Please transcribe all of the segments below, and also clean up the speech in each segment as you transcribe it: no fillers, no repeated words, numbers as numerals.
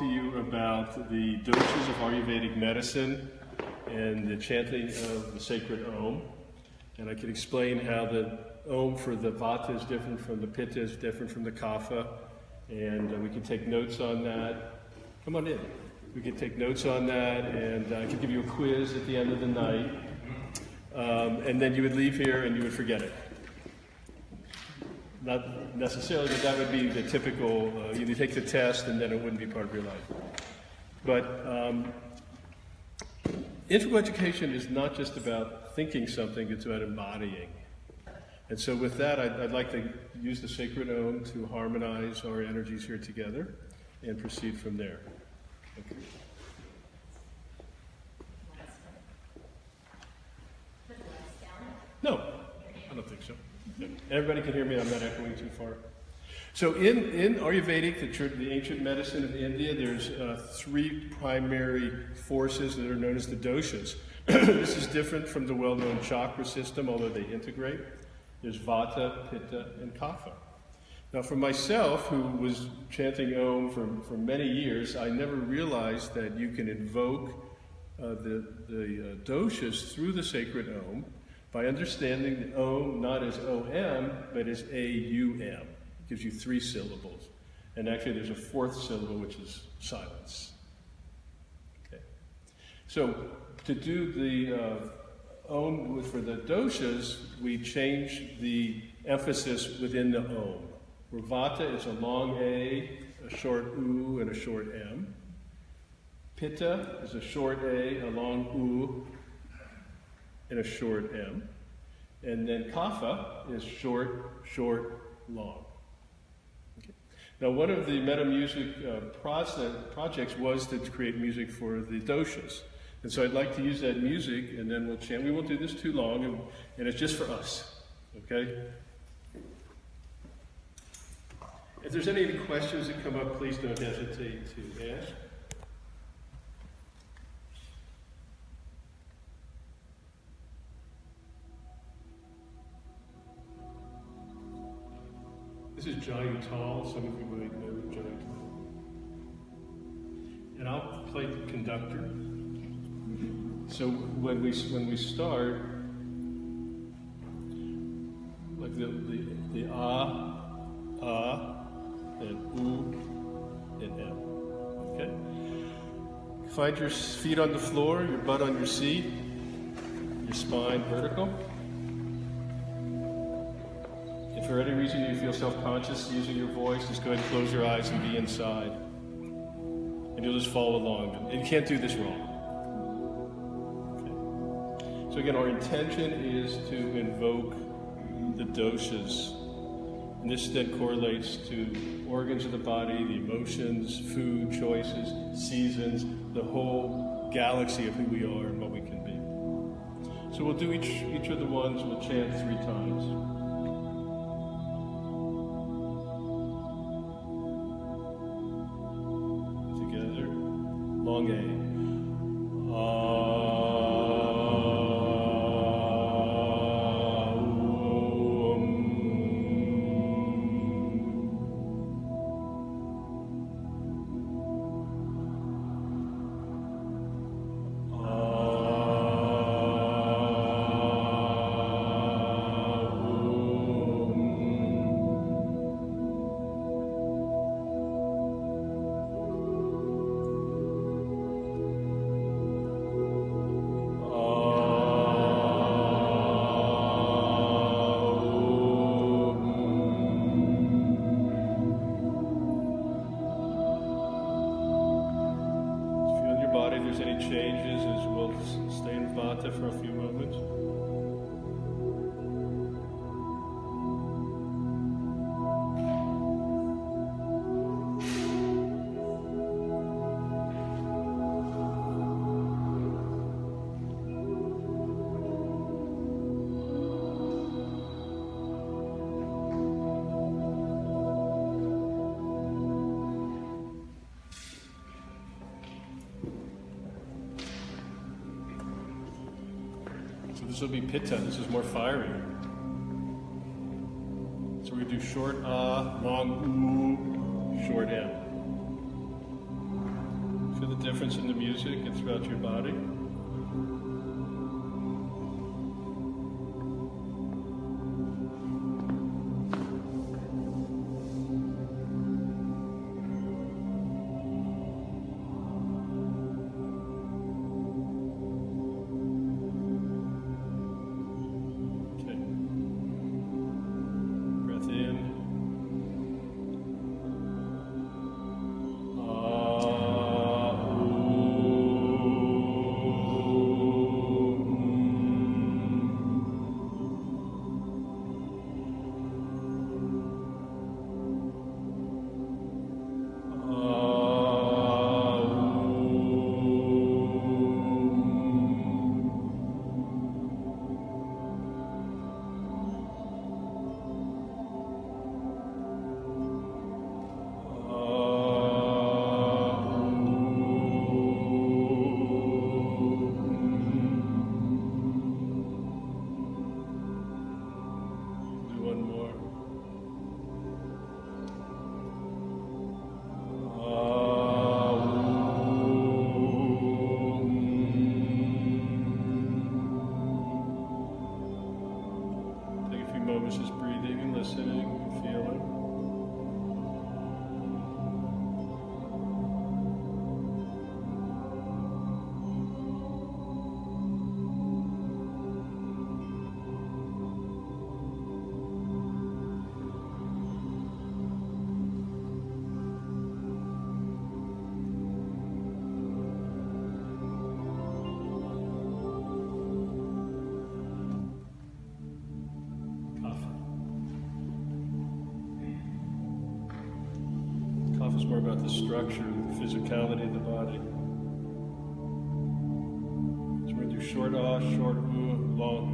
to you about the doshas of Ayurvedic medicine and the chanting of the sacred Om. And I can explain how the Om for the Vata is different from the Pitta, is different from the Kapha. And we can take notes on that. Come on in. We can take notes on that, and I can give you a quiz at the end of the night. And then you would leave here and you would forget it. Not necessarily, but that would be the typical, you take the test and then it wouldn't be part of your life. But integral education is not just about thinking something, it's about embodying. And so with that, I'd like to use the sacred Om to harmonize our energies here together and proceed from there. Okay. No, I don't think so. Everybody can hear me, I'm not echoing too far. So in Ayurvedic, the ancient medicine of India, there's three primary forces that are known as the doshas. This is different from the well-known chakra system, although they integrate. There's Vata, Pitta, and Kapha. Now for myself, who was chanting Om for many years, I never realized that you can invoke the doshas through the sacred Om by understanding the Om not as O-M, but as A-U-M. It gives you 3 syllables. And actually there's a 4th syllable, which is silence. Okay. So to do the Om for the doshas, we change the emphasis within the Om. Where Vata is a long A, a short U, and a short M. Pitta is a short A, a long U, and a short M. And then Kapha is short, short, long. Okay. Now one of the meta music projects was to create music for the doshas. And so I'd like to use that music and then we'll chant. We won't do this too long, and it's just for us. Okay? If there's any questions that come up, please don't hesitate to ask. This is Johnny Tall. Some of you might know Johnny Tall. And I'll play the conductor. So when we start, like the ah, and oo, and m. Okay? Find your feet on the floor, your butt on your seat, your spine vertical. If for any reason you feel self-conscious using your voice, just go ahead and close your eyes and be inside. And you'll just follow along. And you can't do this wrong. Okay? So again, our intention is to invoke the doshas. And this then correlates to organs of the body, the emotions, food choices, seasons, the whole galaxy of who we are and what we can be. So we'll do each of the ones, we'll chant 3 times. Together, long A. Changes as we'll stay in Vata for a few moments. This will be Pitta. This is more fiery. So we're going to do short long oo, short m. difference in the music and throughout your body. Just breathing and listening and feeling. Is more about the structure, the physicality of the body. So we're going to do short ah, short ooh, long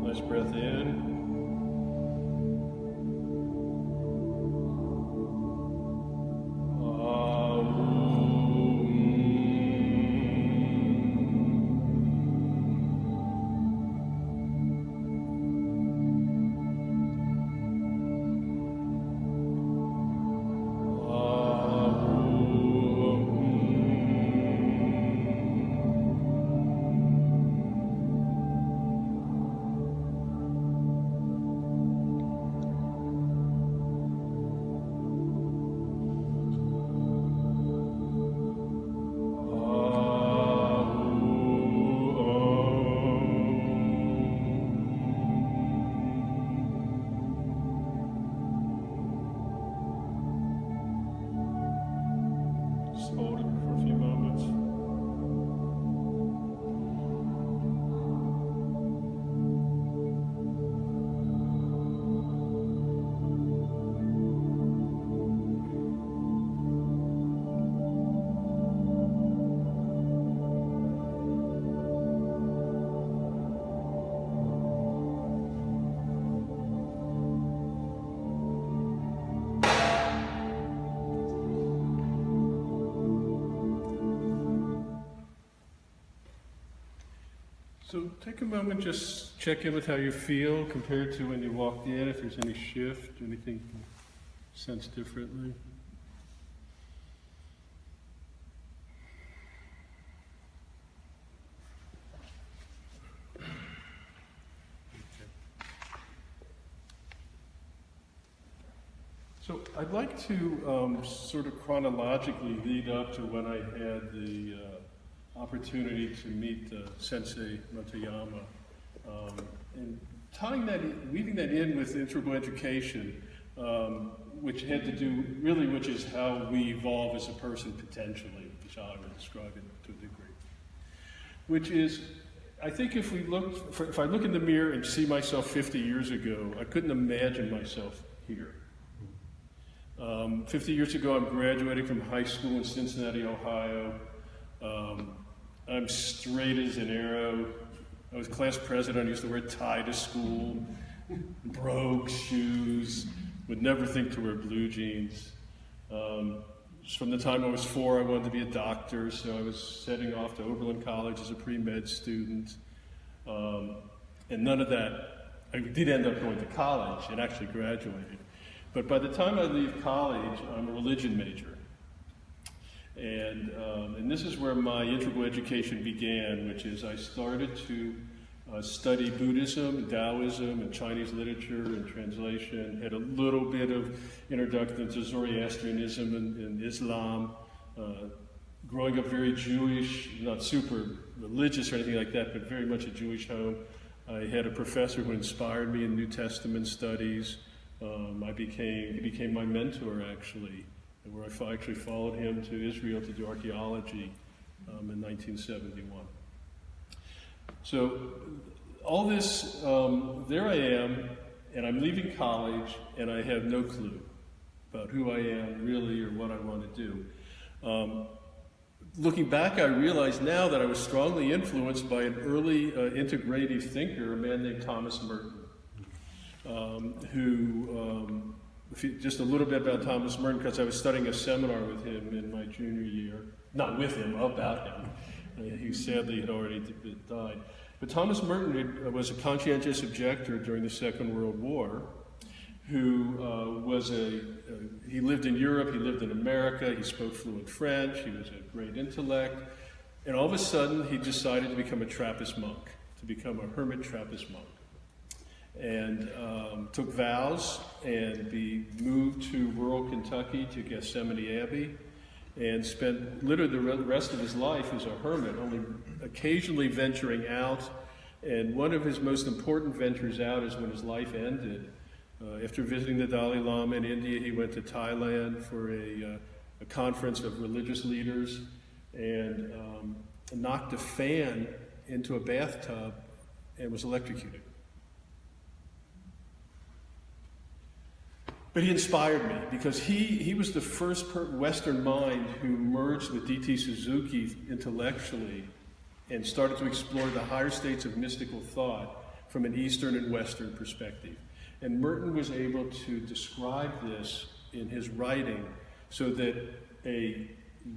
ooh. Nice breath in. Hold it for a few moments. So take a moment, just check in with how you feel compared to when you walked in, if there's any shift, anything you sense differently. So I'd like to sort of chronologically lead up to when I had the opportunity to meet Sensei Motoyama, and tying that in, weaving that in with integral education, which had to do really, which is how we evolve as a person potentially, which I would describe it to a degree. Which is, I think if I look in the mirror and see myself 50 years ago, I couldn't imagine myself here. 50 years ago, I'm graduating from high school in Cincinnati, Ohio. I'm straight as an arrow. I was class president. I used to wear a tie to school, brogue shoes, would never think to wear blue jeans. From the time I was 4, I wanted to be a doctor, so I was setting off to Oberlin College as a pre-med student. And none of that, I did end up going to college and actually graduated. But by the time I leave college, I'm a religion major. And this is where my integral education began, which is I started to study Buddhism, Taoism, and Chinese literature and translation, had a little bit of introduction to Zoroastrianism and Islam, growing up very Jewish, not super religious or anything like that, but very much a Jewish home. I had a professor who inspired me in New Testament studies. He became my mentor, actually, where I actually followed him to Israel to do archaeology in 1971. So all this, there I am, and I'm leaving college, and I have no clue about who I am really or what I want to do. Looking back, I realize now that I was strongly influenced by an early integrative thinker, a man named Thomas Merton, just a little bit about Thomas Merton, because I was studying a seminar with him in my junior year. Not with him, about him. He sadly had already died. But Thomas Merton was a conscientious objector during the Second World War, who he lived in Europe, he lived in America, he spoke fluent French, he was a great intellect, and all of a sudden he decided to become a Trappist monk, to become a hermit Trappist monk. And took vows and moved to rural Kentucky to Gethsemane Abbey, and spent literally the rest of his life as a hermit, only occasionally venturing out. And one of his most important ventures out is when his life ended. After visiting the Dalai Lama in India, he went to Thailand for a conference of religious leaders and knocked a fan into a bathtub and was electrocuted. But he inspired me because he was the first Western mind who merged with D.T. Suzuki intellectually and started to explore the higher states of mystical thought from an Eastern and Western perspective. And Merton was able to describe this in his writing so that a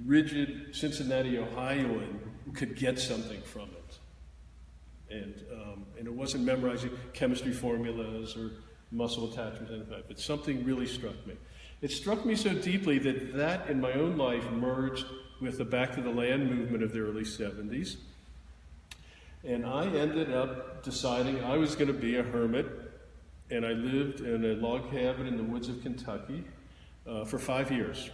rigid Cincinnati, Ohioan could get something from it. And it wasn't memorizing chemistry formulas or muscle attachments, and that, but something really struck me. It struck me so deeply that in my own life merged with the Back to the Land movement of the early 70s. And I ended up deciding I was going to be a hermit, and I lived in a log cabin in the woods of Kentucky for 5 years,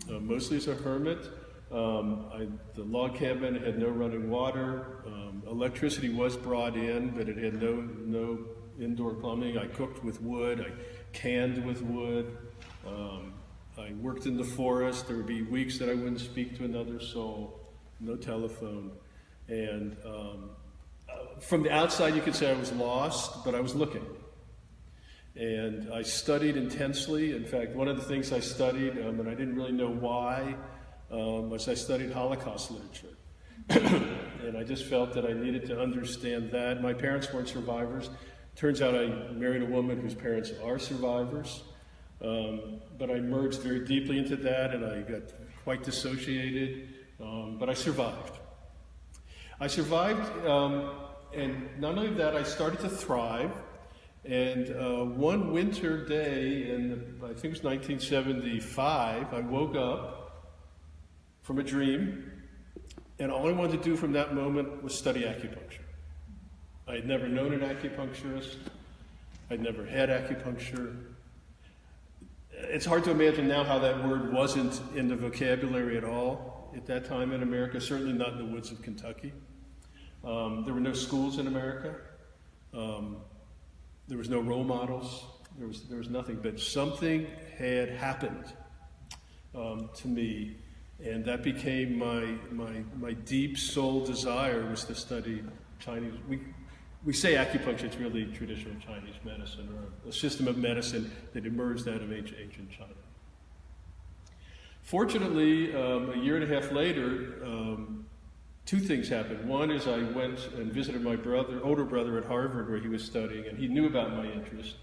mostly as a hermit. The log cabin had no running water. Electricity was brought in, but it had no indoor plumbing. I cooked with wood. I canned with wood. I worked in the forest. There would be weeks that I wouldn't speak to another soul. No telephone. And from the outside, you could say I was lost, but I was looking. And I studied intensely. In fact, one of the things I studied, and I didn't really know why, was I studied Holocaust literature. And I just felt that I needed to understand that. My parents weren't survivors. Turns out I married a woman whose parents are survivors. But I merged very deeply into that, and I got quite dissociated. But I survived. And not only that, I started to thrive. And one winter day I think it was 1975, I woke up from a dream, and all I wanted to do from that moment was study acupuncture. I had never known an acupuncturist. I'd never had acupuncture. It's hard to imagine now how that word wasn't in the vocabulary at all at that time in America, certainly not in the woods of Kentucky. There were no schools in America. There was no role models. There was nothing, but something had happened to me, and that became my deep soul desire was to study Chinese. We say acupuncture, it's really traditional Chinese medicine, or a system of medicine that emerged out of ancient China. Fortunately, a year and a half later, two things happened. One is I went and visited my older brother at Harvard, where he was studying, and he knew about my interest.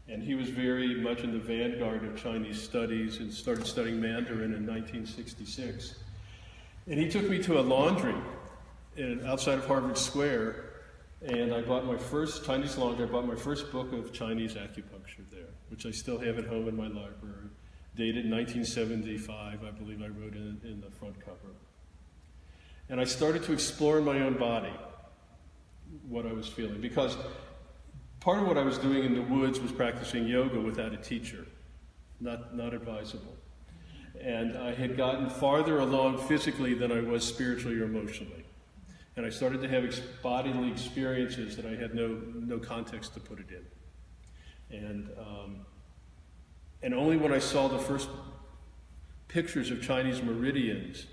And he was very much in the vanguard of Chinese studies and started studying Mandarin in 1966. And he took me to a laundry outside of Harvard Square, and I bought my first Chinese laundry. I bought my first book of Chinese acupuncture there, which I still have at home in my library, dated 1975, I believe I wrote in the front cover. And I started to explore in my own body what I was feeling, because part of what I was doing in the woods was practicing yoga without a teacher, not advisable. And I had gotten farther along physically than I was spiritually or emotionally. And I started to have bodily experiences that I had no context to put it in. And only when I saw the first pictures of Chinese meridians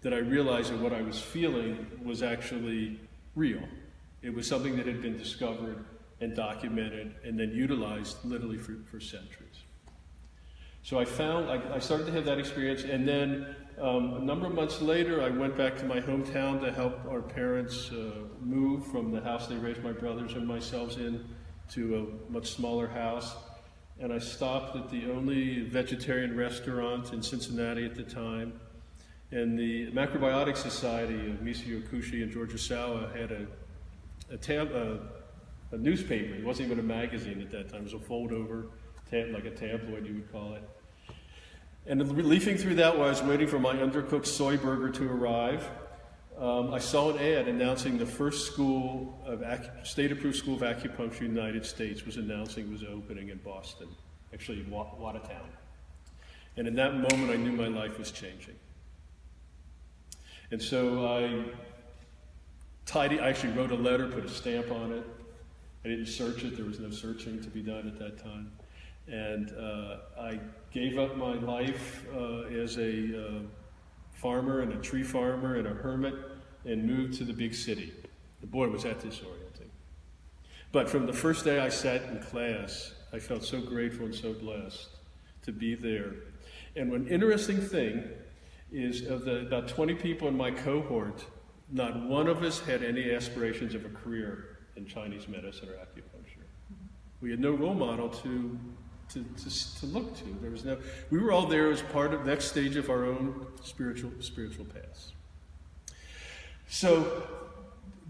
did I realize that what I was feeling was actually real. It was something that had been discovered and documented and then utilized literally for centuries. So I started to have that experience, and then a number of months later I went back to my hometown to help our parents move from the house they raised my brothers and myself in to a much smaller house. And I stopped at the only vegetarian restaurant in Cincinnati at the time. And the Macrobiotic Society of Misio Kushi and George Osawa had a newspaper. It wasn't even a magazine at that time. It was a fold-over, like a tabloid, you would call it. And leafing through that while I was waiting for my undercooked soy burger to arrive, I saw an ad announcing the first state-approved school of acupuncture in the United States was opening in Boston, actually Watertown. And in that moment, I knew my life was changing. And so I actually wrote a letter, put a stamp on it. I didn't search it. There was no searching to be done at that time. And I gave up my life as a farmer and a tree farmer and a hermit and moved to the big city. Boy, was that disorienting. But from the first day I sat in class, I felt so grateful and so blessed to be there. And one interesting thing is, of the about 20 people in my cohort, not one of us had any aspirations of a career in Chinese medicine or acupuncture. We had no role model to look to. There was no. We were all there as part of the next stage of our own spiritual paths. So,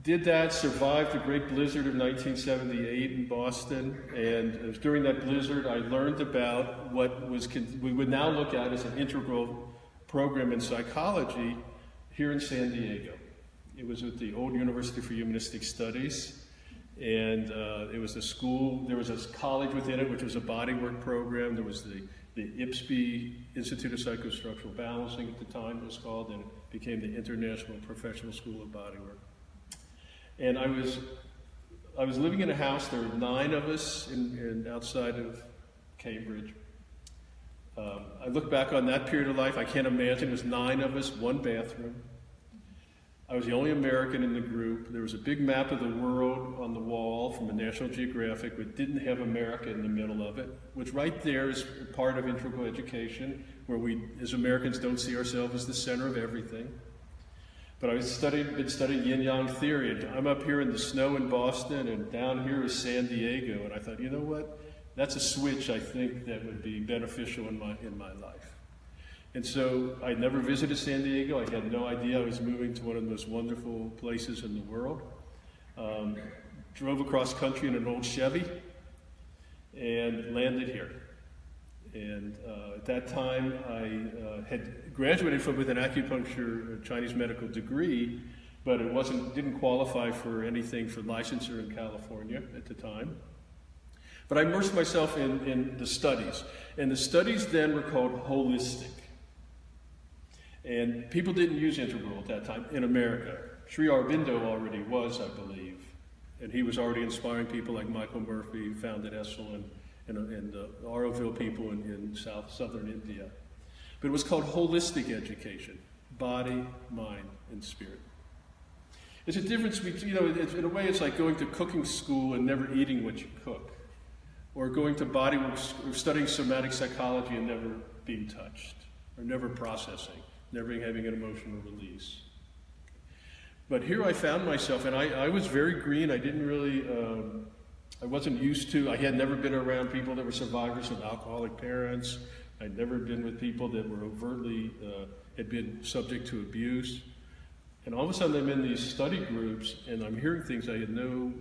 did that, survived the great blizzard of 1978 in Boston, and it was during that blizzard I learned about what we would now look at as an integral program in psychology here in San Diego. It was at the old University for Humanistic Studies, and it was a school. There was a college within it, which was a bodywork program. There was the IPSB, Institute of Psychostructural Balancing at the time it was called, and it became the International Professional School of Bodywork. And I was living in a house. There were 9 of us outside of Cambridge. I look back on that period of life. I can't imagine. It was 9 of us, 1 bathroom. I was the only American in the group. There was a big map of the world on the wall from the National Geographic, but didn't have America in the middle of it, which right there is part of integral education, where we, as Americans, don't see ourselves as the center of everything. But I've been studying yin-yang theory, and I'm up here in the snow in Boston, and down here is San Diego, and I thought, you know what? That's a switch I think that would be beneficial in my life. And so I never visited San Diego. I had no idea I was moving to one of the most wonderful places in the world. Drove across country in an old Chevy and landed here. And at that time, I had graduated with an acupuncture Chinese medical degree, but didn't qualify for anything for licensure in California at the time. But I immersed myself in the studies. And the studies then were called holistic. And people didn't use integral at that time in America. Sri Aurobindo already was, I believe. And he was already inspiring people like Michael Murphy, who founded Essel, and the Auroville people in southern India. But it was called holistic education, body, mind, and spirit. It's a difference between, in a way it's like going to cooking school and never eating what you cook, or going to bodywork, studying somatic psychology and never being touched, or never processing, never having an emotional release. But here I found myself, and I was very green. I didn't really I wasn't used to, I had never been around people that were survivors of alcoholic parents. I'd never been with people that were overtly, had been subject to abuse. And all of a sudden I'm in these study groups and I'm hearing things I had no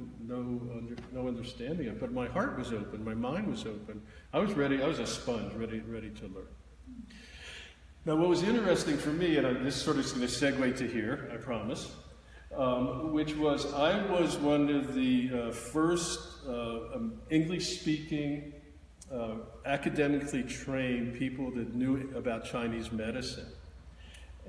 understanding of, but my heart was open, my mind was open. I was ready, I was a sponge, ready to learn. Now what was interesting for me, and this sort of is going to segue to here, I promise, which was I was one of the first English-speaking, academically trained people that knew about Chinese medicine.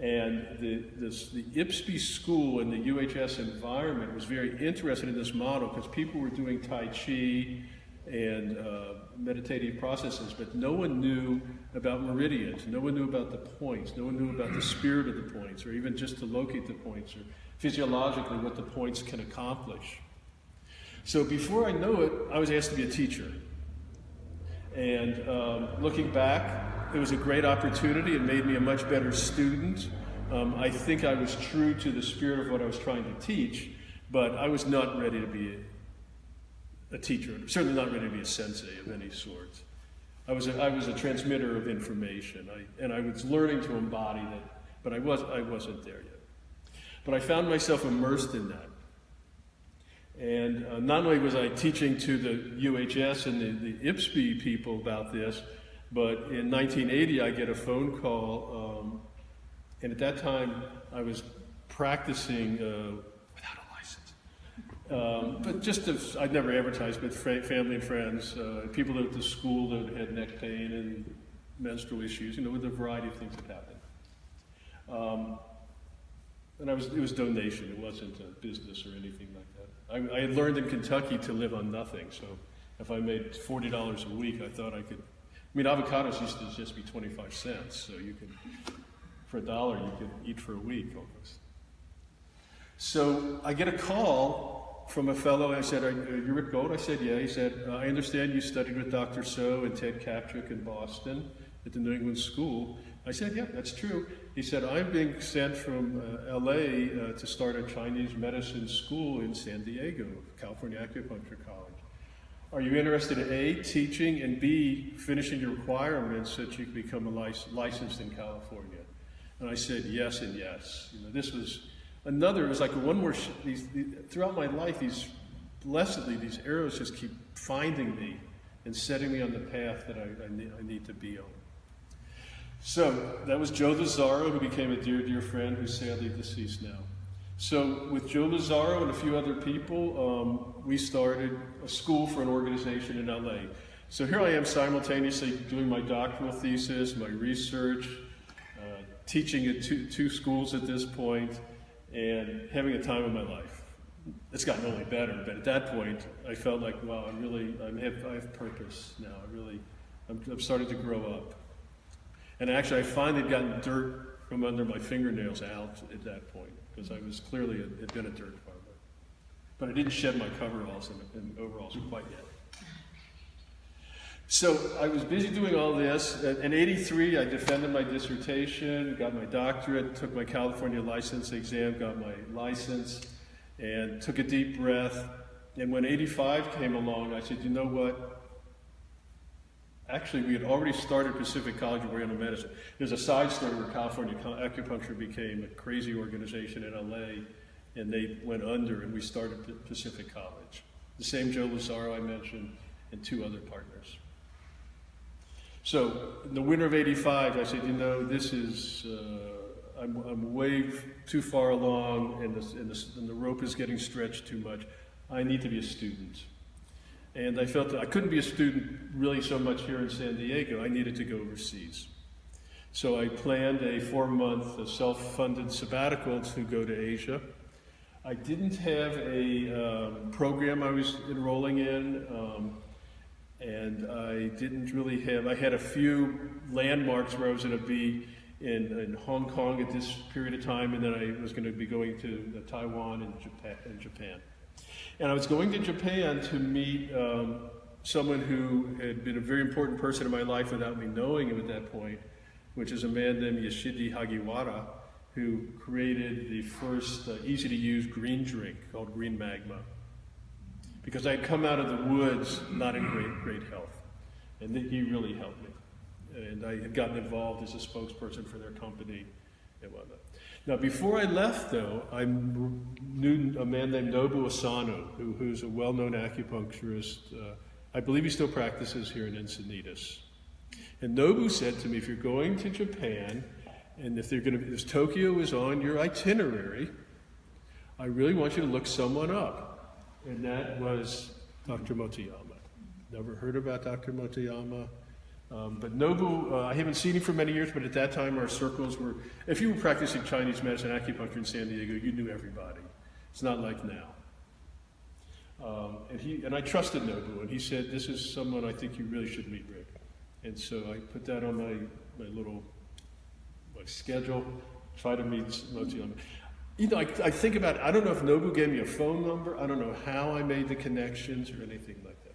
And the IPSB school and the UHS environment was very interested in this model because people were doing Tai Chi and meditative processes, but no one knew about meridians, no one knew about the points, no one knew about the spirit of the points, or even just to locate the points, or physiologically what the points can accomplish. So before I know it, I was asked to be a teacher. And looking back, it was a great opportunity. It made me a much better student. I think I was true to the spirit of what I was trying to teach, but I was not ready to be a teacher, certainly not ready to be a sensei of any sort. I was a transmitter of information, and I was learning to embody that, but I wasn't there yet. But I found myself immersed in that. And not only was I teaching to the UHS and the IPSB people about this, but in 1980 I get a phone call, and at that time I was practicing without a license. But just as I'd never advertised, but family and friends, people at the school that had neck pain and menstrual issues, with a variety of things that happened. And it was donation, it wasn't a business or anything like that. I had learned in Kentucky to live on nothing, so if I made $40 a week, I thought I could, avocados used to just be 25 cents, so you could, for $1, you could eat for a week almost. So I get a call from a fellow, and I said, "Are you Rick Gold?" I said, "Yeah." He said, "I understand you studied with Dr. So and Ted Kapchuk in Boston at the New England School." I said, "Yeah, that's true." He said, "I'm being sent from LA to start a Chinese medicine school in San Diego, California Acupuncture College. Are you interested in A, teaching, and B, finishing your requirements so that you can become licensed in California?" And I said, yes and yes. This was another, it was like one more, throughout my life, blessedly, these arrows just keep finding me and setting me on the path that I need to be on. So that was Joe Lazaro, who became a dear, dear friend, who's sadly deceased now. So with Joe Lazaro and a few other people, we started a school for an organization in LA. So here I am simultaneously doing my doctoral thesis, my research, teaching at two schools at this point, and having a time of my life. It's gotten only better, but at that point, I felt like, wow, I have purpose now. I'm starting to grow up. And actually, I finally gotten dirt from under my fingernails out at that point, because I was clearly had been a dirt farmer. But I didn't shed my coveralls and overalls quite yet. So I was busy doing all this. In '83, I defended my dissertation, got my doctorate, took my California license exam, got my license, and took a deep breath. And when '85 came along, I said, you know what? Actually, we had already started Pacific College of Oriental Medicine. There's a side story where California Acupuncture became a crazy organization in LA, and they went under, and we started Pacific College. The same Joe Lazaro I mentioned, and 2 other partners. So in the winter of '85, I said, this is, I'm way too far along, and the rope is getting stretched too much. I need to be a student. And I felt that I couldn't be a student really so much here in San Diego. I needed to go overseas. So I planned a 4-month self-funded sabbatical to go to Asia. I didn't have a program I was enrolling in, and I didn't really have, I had a few landmarks where I was going to be in Hong Kong at this period of time, and then I was going to be going to Taiwan and Japan. And I was going to Japan to meet someone who had been a very important person in my life without me knowing him at that point, which is a man named Yoshidi Hagiwara, who created the first easy-to-use green drink called Green Magma. because I had come out of the woods not in great health. And he really helped me. And I had gotten involved as a spokesperson for their company and whatnot. Now, before I left, though, I knew a man named Nobu Asano, who's a well-known acupuncturist. I believe he still practices here in Encinitas. And Nobu said to me, if you're going to Japan, and if Tokyo is on your itinerary, I really want you to look someone up. And that was Dr. Motoyama. Never heard about Dr. Motoyama. But Nobu, I haven't seen him for many years, but at that time our circles were, if you were practicing Chinese medicine, acupuncture in San Diego, you knew everybody. It's not like now. And I trusted Nobu, and he said, this is someone I think you really should meet, Rick. And so I put that on my schedule, try to meet Motoyama. You know, I think about it, I don't know if Nobu gave me a phone number, I don't know how I made the connections or anything like that.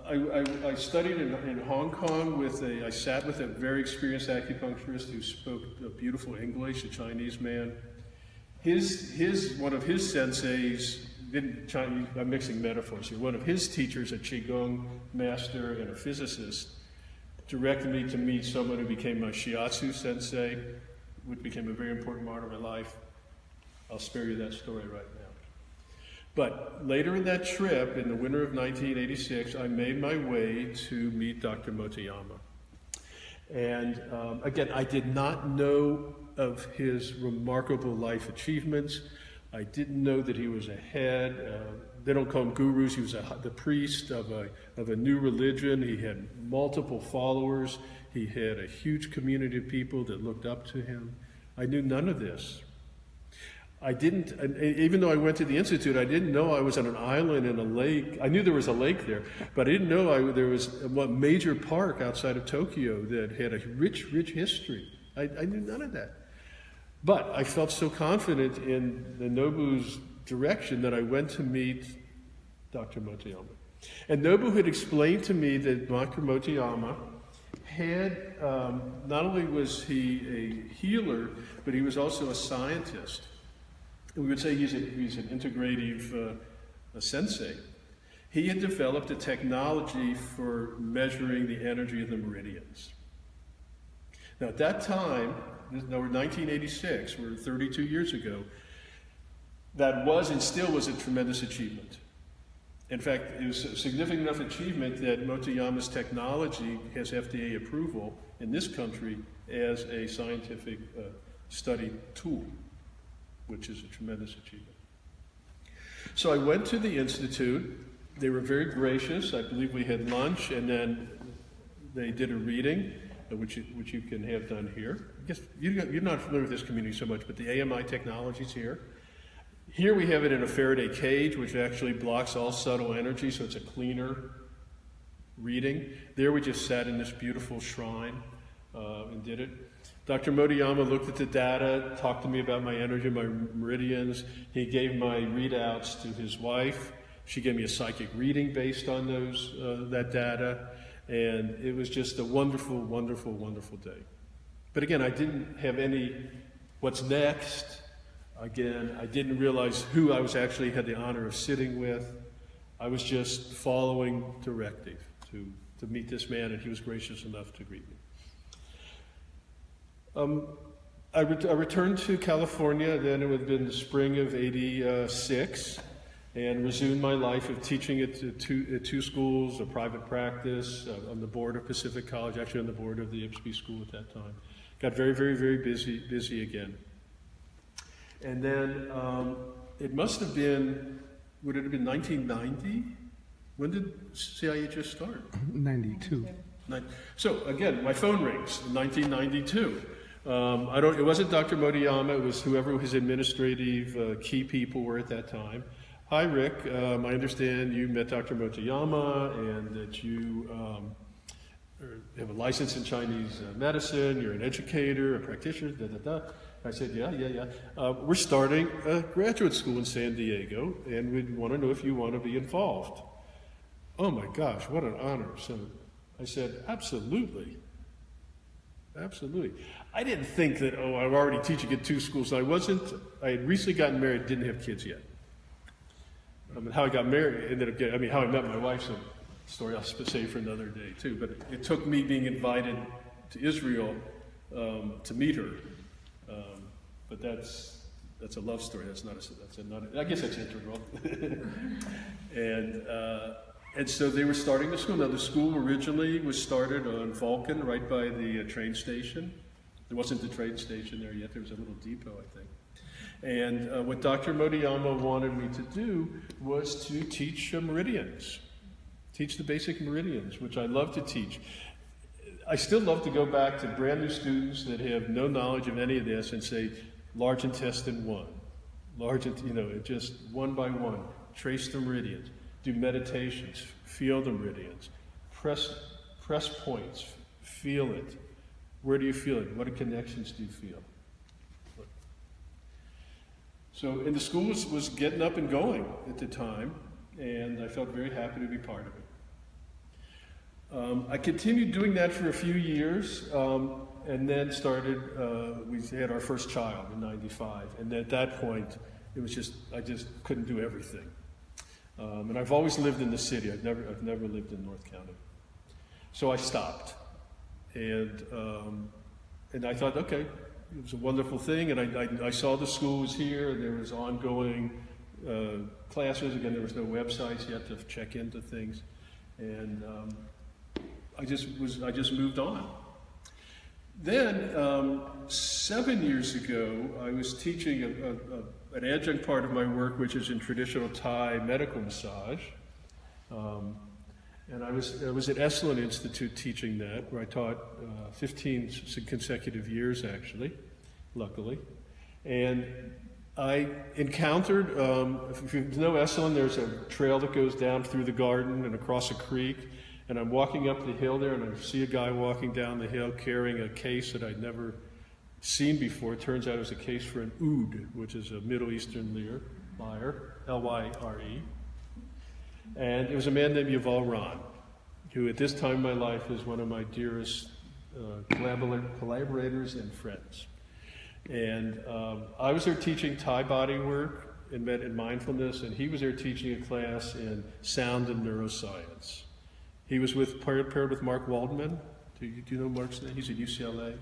I studied in Hong Kong I sat with a very experienced acupuncturist who spoke beautiful English, a Chinese man. One of his senseis, I'm mixing metaphors here, one of his teachers, a Qigong master and a physicist, directed me to meet someone who became my shiatsu sensei, which became a very important part of my life. I'll spare you that story right now. But later in that trip, in the winter of 1986, I made my way to meet Dr. Motoyama. And again, I did not know of his remarkable life achievements. I didn't know that he was a head. They don't call him gurus. He was the priest of a new religion. He had multiple followers. He had a huge community of people that looked up to him. I knew none of this. I didn't, even though I went to the Institute, I didn't know I was on an island in a lake. I knew there was a lake there, but I didn't know there was a major park outside of Tokyo that had a rich history. I knew none of that. But I felt so confident in the Nobu's direction that I went to meet Dr. Motoyama. And Nobu had explained to me that Dr. Motoyama had, not only was he a healer, but he was also a scientist. We would say he's an integrative sensei. He had developed a technology for measuring the energy of the meridians. Now at that time, now we're 1986, we're 32 years ago, that was and still was a tremendous achievement. In fact, it was a significant enough achievement that Motoyama's technology has FDA approval in this country as a scientific study tool, which is a tremendous achievement. So I went to the Institute. They were very gracious. I believe we had lunch, and then they did a reading, which you can have done here. I guess you're not familiar with this community so much, but the AMI technology's here. Here we have it in a Faraday cage, which actually blocks all subtle energy, so it's a cleaner reading. There we just sat in this beautiful shrine and did it. Dr. Motoyama looked at the data, talked to me about my energy, my meridians. He gave my readouts to his wife. She gave me a psychic reading based on that data. And it was just a wonderful, wonderful, wonderful day. But again, I didn't have any, what's next? Again, I didn't realize who I had the honor of sitting with. I was just following directive to meet this man, and he was gracious enough to greet me. I returned to California, then it would have been the spring of '86, and resumed my life of teaching at two schools, a private practice, on the board of Pacific College, actually on the board of the IPSB school at that time. Got very, very, very busy again. And then it must have been, would it have been 1990? When did CIHS start? 92. So again, my phone rings in 1992. It wasn't Dr. Motoyama, it was whoever his administrative key people were at that time. Hi, Rick. I understand you met Dr. Motoyama and that you have a license in Chinese medicine, you're an educator, a practitioner, I said, yeah. We're starting a graduate school in San Diego, and we want to know if you want to be involved. Oh my gosh, what an honor. So I said, absolutely. I didn't think that, I'm already teaching at two schools. I had recently gotten married, didn't have kids yet. I mean, how I got married, ended up getting, I mean, how I met my wife's a story I'll save for another day too. But it took me being invited to Israel to meet her. But that's a love story. That's not I guess that's integral. And so they were starting the school. Now the school originally was started on Vulcan, right by the train station. There wasn't the train station there yet. There was a little depot, I think. And what Dr. Modiyama wanted me to do was to teach meridians. Teach the basic meridians, which I love to teach. I still love to go back to brand new students that have no knowledge of any of this and say, large intestine 1, just one by one, trace the meridians, do meditations, feel the meridians, press points, feel it. Where do you feel it? What connections do you feel? So, and the school was getting up and going at the time, and I felt very happy to be part of it. I continued doing that for a few years, and then we had our first child in '95, and at that point, it was I just couldn't do everything. And I've always lived in the city. I've never lived in North County. So I stopped, and I thought, okay, it was a wonderful thing, and I saw the school was here, and there was ongoing classes. Again, there was no websites yet to check into things, and I just moved on. Then 7 years ago, I was teaching an adjunct part of my work, which is in traditional Thai medical massage, and I was at Esalen Institute teaching that, where I taught 15 consecutive years, actually, luckily. And I encountered, if you know Esalen, there's a trail that goes down through the garden and across a creek. And I'm walking up the hill there, and I see a guy walking down the hill carrying a case that I'd never seen before. It turns out it was a case for an oud, which is a Middle Eastern lyre, L-Y-R-E. And it was a man named Yuval Ron, who at this time in my life is one of my dearest collaborators and friends. And I was there teaching Thai body work and mindfulness, and he was there teaching a class in sound and neuroscience. He was paired with Mark Waldman. Do you know Mark's name? He's at UCLA.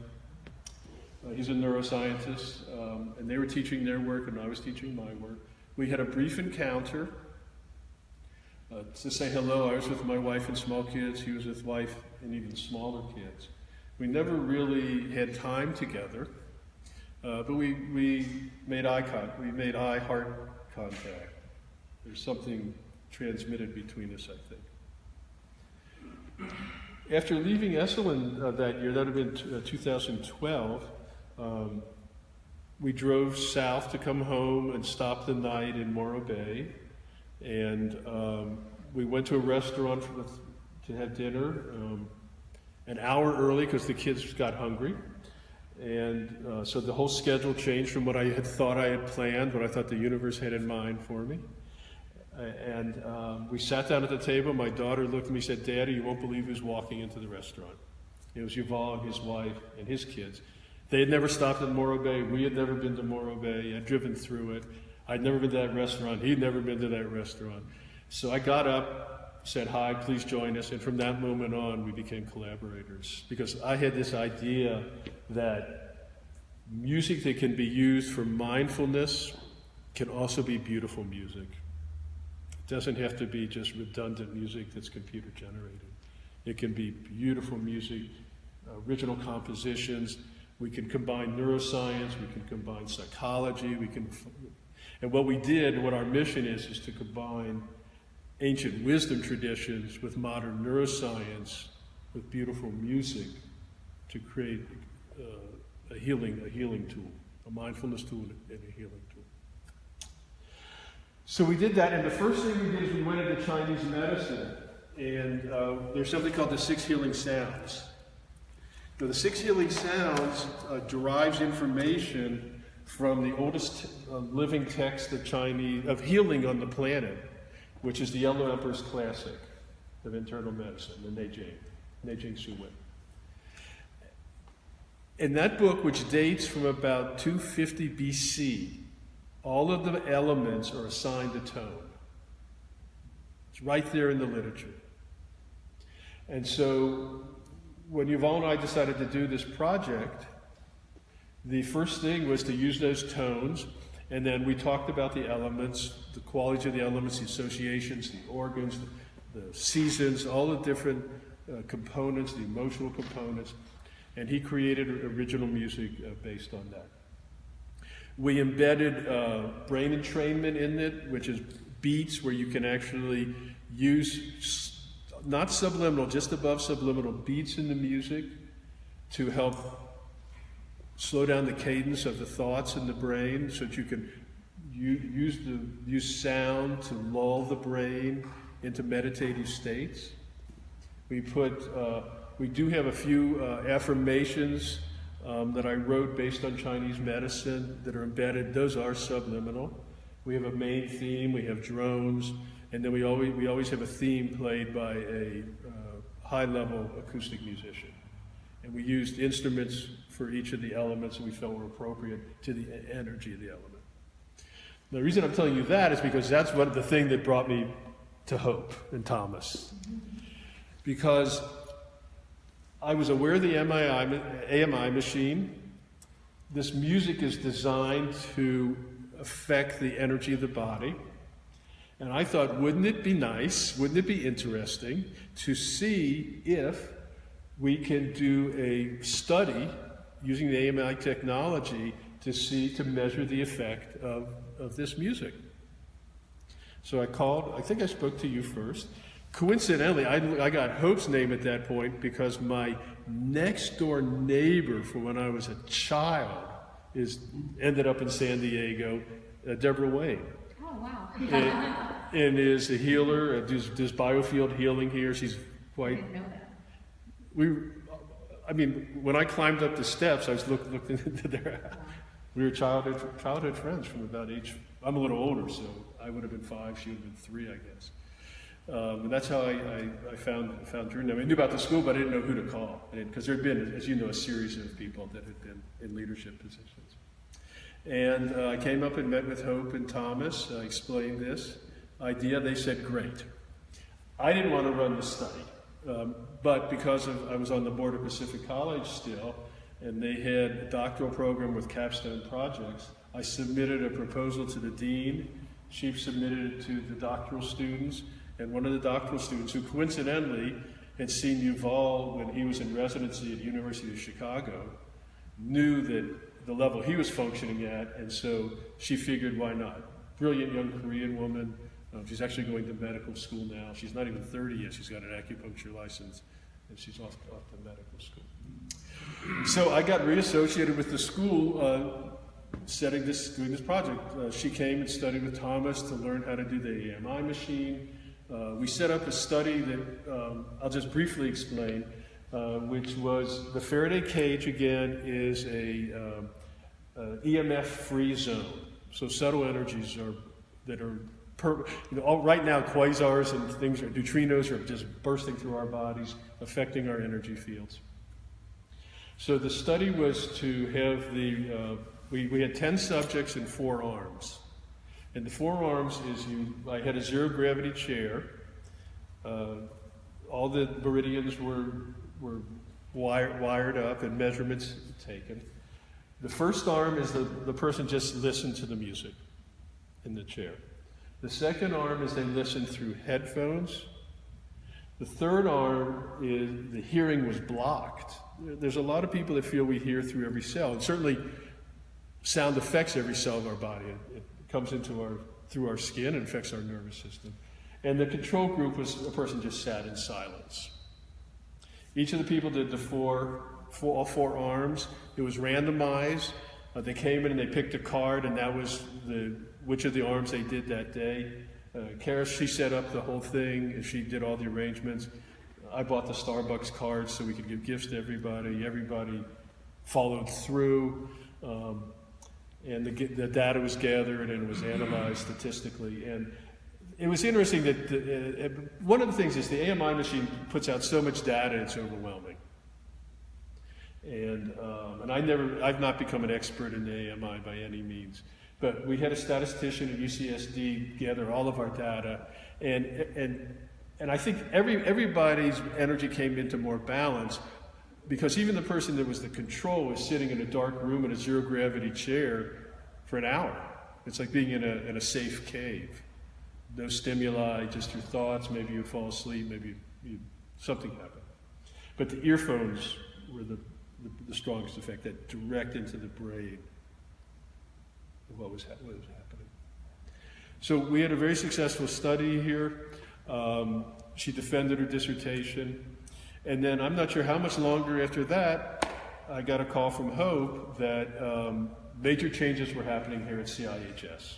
He's a neuroscientist, and they were teaching their work, and I was teaching my work. We had a brief encounter to say hello. I was with my wife and small kids. He was with wife and even smaller kids. We never really had time together, but we made eye-heart contact. There's something transmitted between us, I think. After leaving Esalen that year, that would have been 2012, we drove south to come home and stop the night in Morro Bay. And we went to a restaurant to have dinner an hour early because the kids got hungry. And so the whole schedule changed from what I had thought I had planned, what I thought the universe had in mind for me. And we sat down at the table. My daughter looked at me and said, "Daddy, you won't believe who's walking into the restaurant." It was Yuval and his wife and his kids. They had never stopped at Morro Bay. We had never been to Morro Bay. I'd driven through it. I'd never been to that restaurant. He'd never been to that restaurant. So I got up, said, "Hi, please join us." And from that moment on, we became collaborators. Because I had this idea that music that can be used for mindfulness can also be beautiful music. It doesn't have to be just redundant music that's computer generated. It can be beautiful music, original compositions. We can combine neuroscience, we can combine psychology, and what we did, what our mission is to combine ancient wisdom traditions with modern neuroscience, with beautiful music, to create a healing tool, a mindfulness tool and a healing tool. So we did that, and the first thing we did is we went into Chinese medicine, and there's something called the 6 healing sounds. Now, the 6 healing sounds derives information from the oldest living text of healing on the planet, which is the Yellow Emperor's Classic of Internal Medicine, the Neijing Suwen. In that book, which dates from about 250 BC, all of the elements are assigned a tone. It's right there in the literature. And so when Yuval and I decided to do this project, the first thing was to use those tones, and then we talked about the elements, the qualities of the elements, the associations, the organs, the seasons, all the different components, the emotional components, and he created original music based on that. We embedded brain entrainment in it, which is beats where you can actually use not subliminal, just above subliminal beats in the music to help slow down the cadence of the thoughts in the brain so that you can use sound to lull the brain into meditative states. We do have a few affirmations that I wrote based on Chinese medicine that are embedded. Those are subliminal. We have a main theme, we have drones, and then we always have a theme played by a high-level acoustic musician. And we used instruments for each of the elements that we felt were appropriate to the energy of the element. The reason I'm telling you that is because that's the thing that brought me to Hope and Thomas. Because I was aware of the AMI machine. This music is designed to affect the energy of the body. And I thought, wouldn't it be nice, wouldn't it be interesting to see if we can do a study using the AMI technology to measure the effect of this music. So I think I spoke to you first. Coincidentally, I got Hope's name at that point because my next door neighbor from when I was a child ended up in San Diego, Deborah Wayne. Oh, wow. and is a healer, does biofield healing here. She's quite... I didn't know that. When I climbed up the steps, I was looking into their... We were childhood friends from about age... I'm a little older, so I would have been 5, she would have been 3, I guess. And that's how I found Drew. I knew about the school, but I didn't know who to call. Because there had been, as you know, a series of people that had been in leadership positions. And I came up and met with Hope and Thomas. I explained this idea. They said, great. I didn't want to run the study. But because I was on the board of Pacific College still, and they had a doctoral program with capstone projects, I submitted a proposal to the dean. She submitted it to the doctoral students, and one of the doctoral students, who coincidentally had seen Yuval when he was in residency at the University of Chicago, knew that the level he was functioning at, and so she figured, why not? Brilliant young Korean woman. She's actually going to medical school now. She's not even 30 yet. She's got an acupuncture license, and she's off to medical school. So I got reassociated with the school doing this project. She came and studied with Thomas to learn how to do the AMI machine. We set up a study that I'll just briefly explain, which was the Faraday cage, again, is a EMF-free zone. So subtle energies that are right now, quasars and things, neutrinos are just bursting through our bodies, affecting our energy fields. So the study was to have we had 10 subjects in 4 arms. And the 4 arms is I had a zero gravity chair. All the meridians were wired up and measurements taken. The first arm is the person just listened to the music in the chair. The second arm is they listen through headphones. The third arm is the hearing was blocked. There's a lot of people that feel we hear through every cell, and certainly sound affects every cell of our body. It comes through our skin and affects our nervous system. And the control group was a person just sat in silence. Each of the people did all 4 arms. It was randomized. They came in and they picked a card, and that was which of the arms they did that day. Kara, she set up the whole thing, and she did all the arrangements. I bought the Starbucks cards so we could give gifts to everybody. Everybody followed through, and the data was gathered and it was analyzed statistically. And it was interesting that one of the things is the AMI machine puts out so much data, it's overwhelming. And I've not become an expert in the AMI by any means, but we had a statistician at UCSD gather all of our data, And I think everybody's energy came into more balance, because even the person that was the control was sitting in a dark room in a zero gravity chair for an hour. It's like being in a safe cave. No stimuli, just your thoughts. Maybe you fall asleep, maybe something happened. But the earphones were the strongest effect, that direct into the brain of what was happening. So we had a very successful study here. She defended her dissertation. And then I'm not sure how much longer after that, I got a call from Hope that major changes were happening here at CIHS,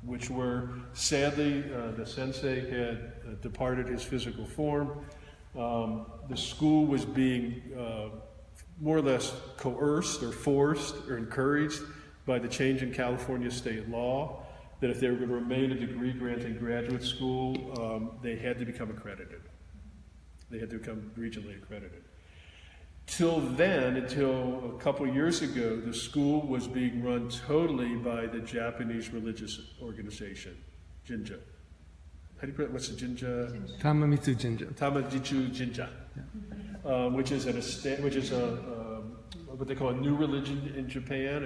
which were, sadly, the sensei had departed his physical form. The school was being more or less coerced or forced or encouraged by the change in California state law, that if they were going to remain a degree-granting graduate school, they had to become accredited. They had to become regionally accredited. Till then, until a couple years ago, the school was being run totally by the Japanese religious organization, Jinja. How do you put it? What's the Jinja? Tamamitsu Jinja. Tamamitsu Jinja, which is what they call a new religion in Japan,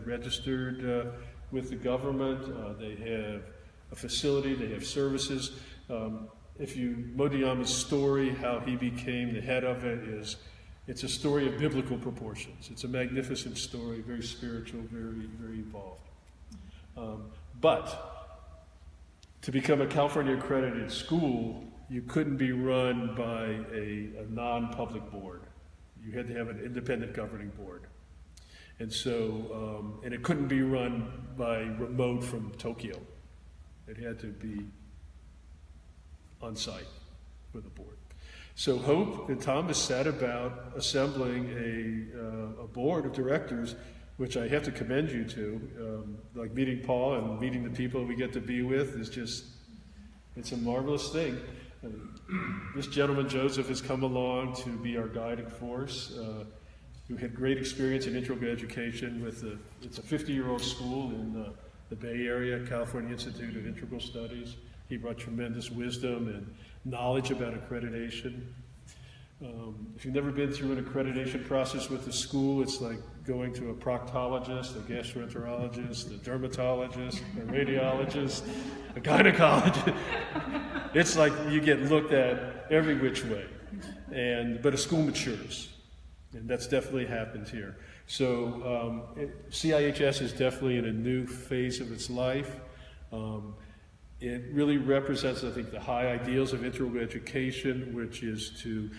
registered with the government. They have a facility, they have services. Modiyama's story, how he became the head of it, it's a story of biblical proportions. It's a magnificent story, very spiritual, very, very involved. But to become a California accredited school, you couldn't be run by a non-public board. You had to have an independent governing board. And so, and it couldn't be run by remote from Tokyo. It had to be on site with a board. So Hope and Thomas set about assembling a board of directors, which I have to commend you to. Like meeting Paul and meeting the people we get to be with is just, it's a marvelous thing. This gentleman, Joseph, has come along to be our guiding force, who had great experience in integral education it's a 50-year-old school in the Bay Area, California Institute of Integral Studies. He brought tremendous wisdom and knowledge about accreditation. If you've never been through an accreditation process with the school, it's like going to a proctologist, a gastroenterologist, a dermatologist, a radiologist, a gynecologist. It's like you get looked at every which way. But a school matures, and that's definitely happened here. So CIHS is definitely in a new phase of its life. It really represents, I think, the high ideals of integral education, which is to,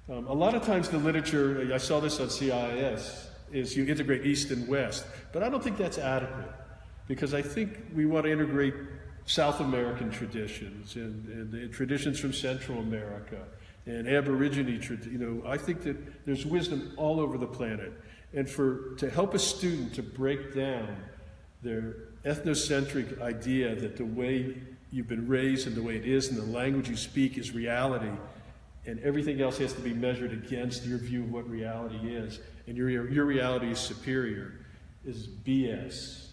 a lot of times the literature, I saw this on CIHS, is you integrate East and West, but I don't think that's adequate, because I think we want to integrate South American traditions and traditions from Central America and Aborigine traditions. I think that there's wisdom all over the planet, and to help a student to break down their ethnocentric idea that the way you've been raised and the way it is and the language you speak is reality, and everything else has to be measured against your view of what reality is, and your reality is superior, is BS.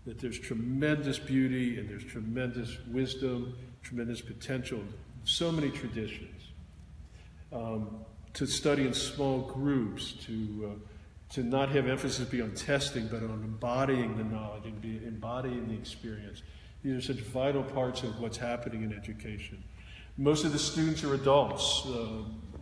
That there's tremendous beauty and there's tremendous wisdom, tremendous potential, so many traditions. To study in small groups, to not have emphasis be on testing, but on embodying the knowledge and embodying the experience. These are such vital parts of what's happening in education. Most of the students are adults.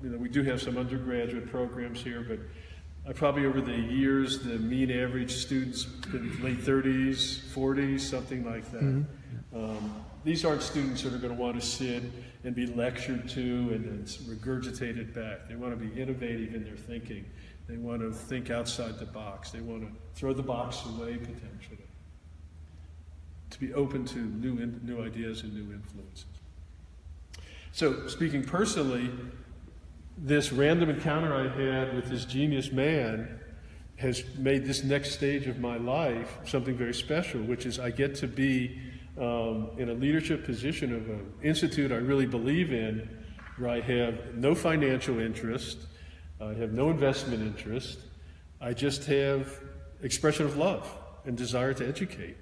We do have some undergraduate programs here, but probably over the years, the mean average student's been late 30s, 40s, something like that. Mm-hmm. These aren't students that are going to want to sit and be lectured to and then regurgitated back. They want to be innovative in their thinking. They want to think outside the box. They want to throw the box away potentially. To be open to new ideas and new influences. So, speaking personally, this random encounter I had with this genius man has made this next stage of my life something very special, which is I get to be in a leadership position of an institute I really believe in, where I have no financial interest, I have no investment interest, I just have expression of love and desire to educate.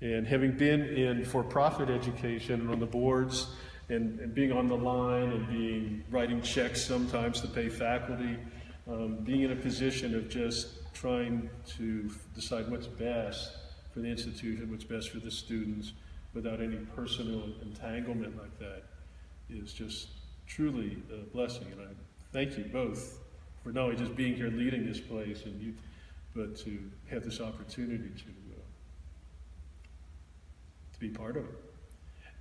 And having been in for-profit education and on the boards and being on the line and writing checks sometimes to pay faculty, being in a position of just trying to decide what's best for the institution, what's best for the students, without any personal entanglement like that, is just truly a blessing. And I thank you both for not only just being here leading this place, but to have this opportunity to be part of it.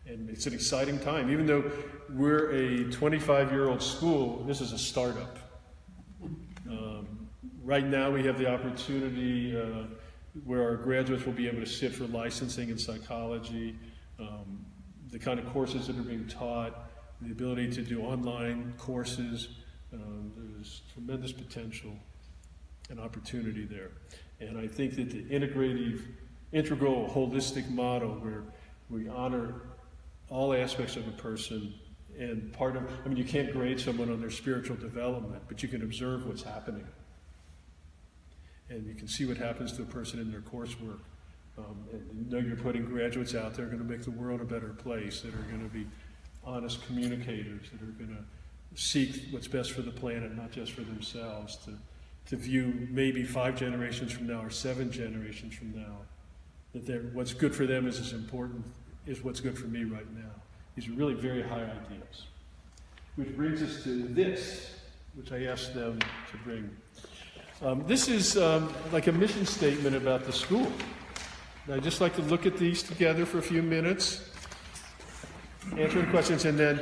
And it's an exciting time. Even though we're a 25-year-old school, this is a startup. Right now we have the opportunity where our graduates will be able to sit for licensing in psychology, the kind of courses that are being taught, the ability to do online courses. There's tremendous potential and opportunity there. And I think that the integral, holistic model where we honor all aspects of a person, and you can't grade someone on their spiritual development, but you can observe what's happening. And you can see what happens to a person in their coursework. And you know you're putting graduates out there who are going to make the world a better place, that are going to be honest communicators, that are going to seek what's best for the planet, not just for themselves, to view maybe 5 generations from now or 7 generations from now, that what's good for them is as important as what's good for me right now. These are really very high ideals. Which brings us to this, which I asked them to bring. This is like a mission statement about the school. And I'd just like to look at these together for a few minutes, answering questions, and then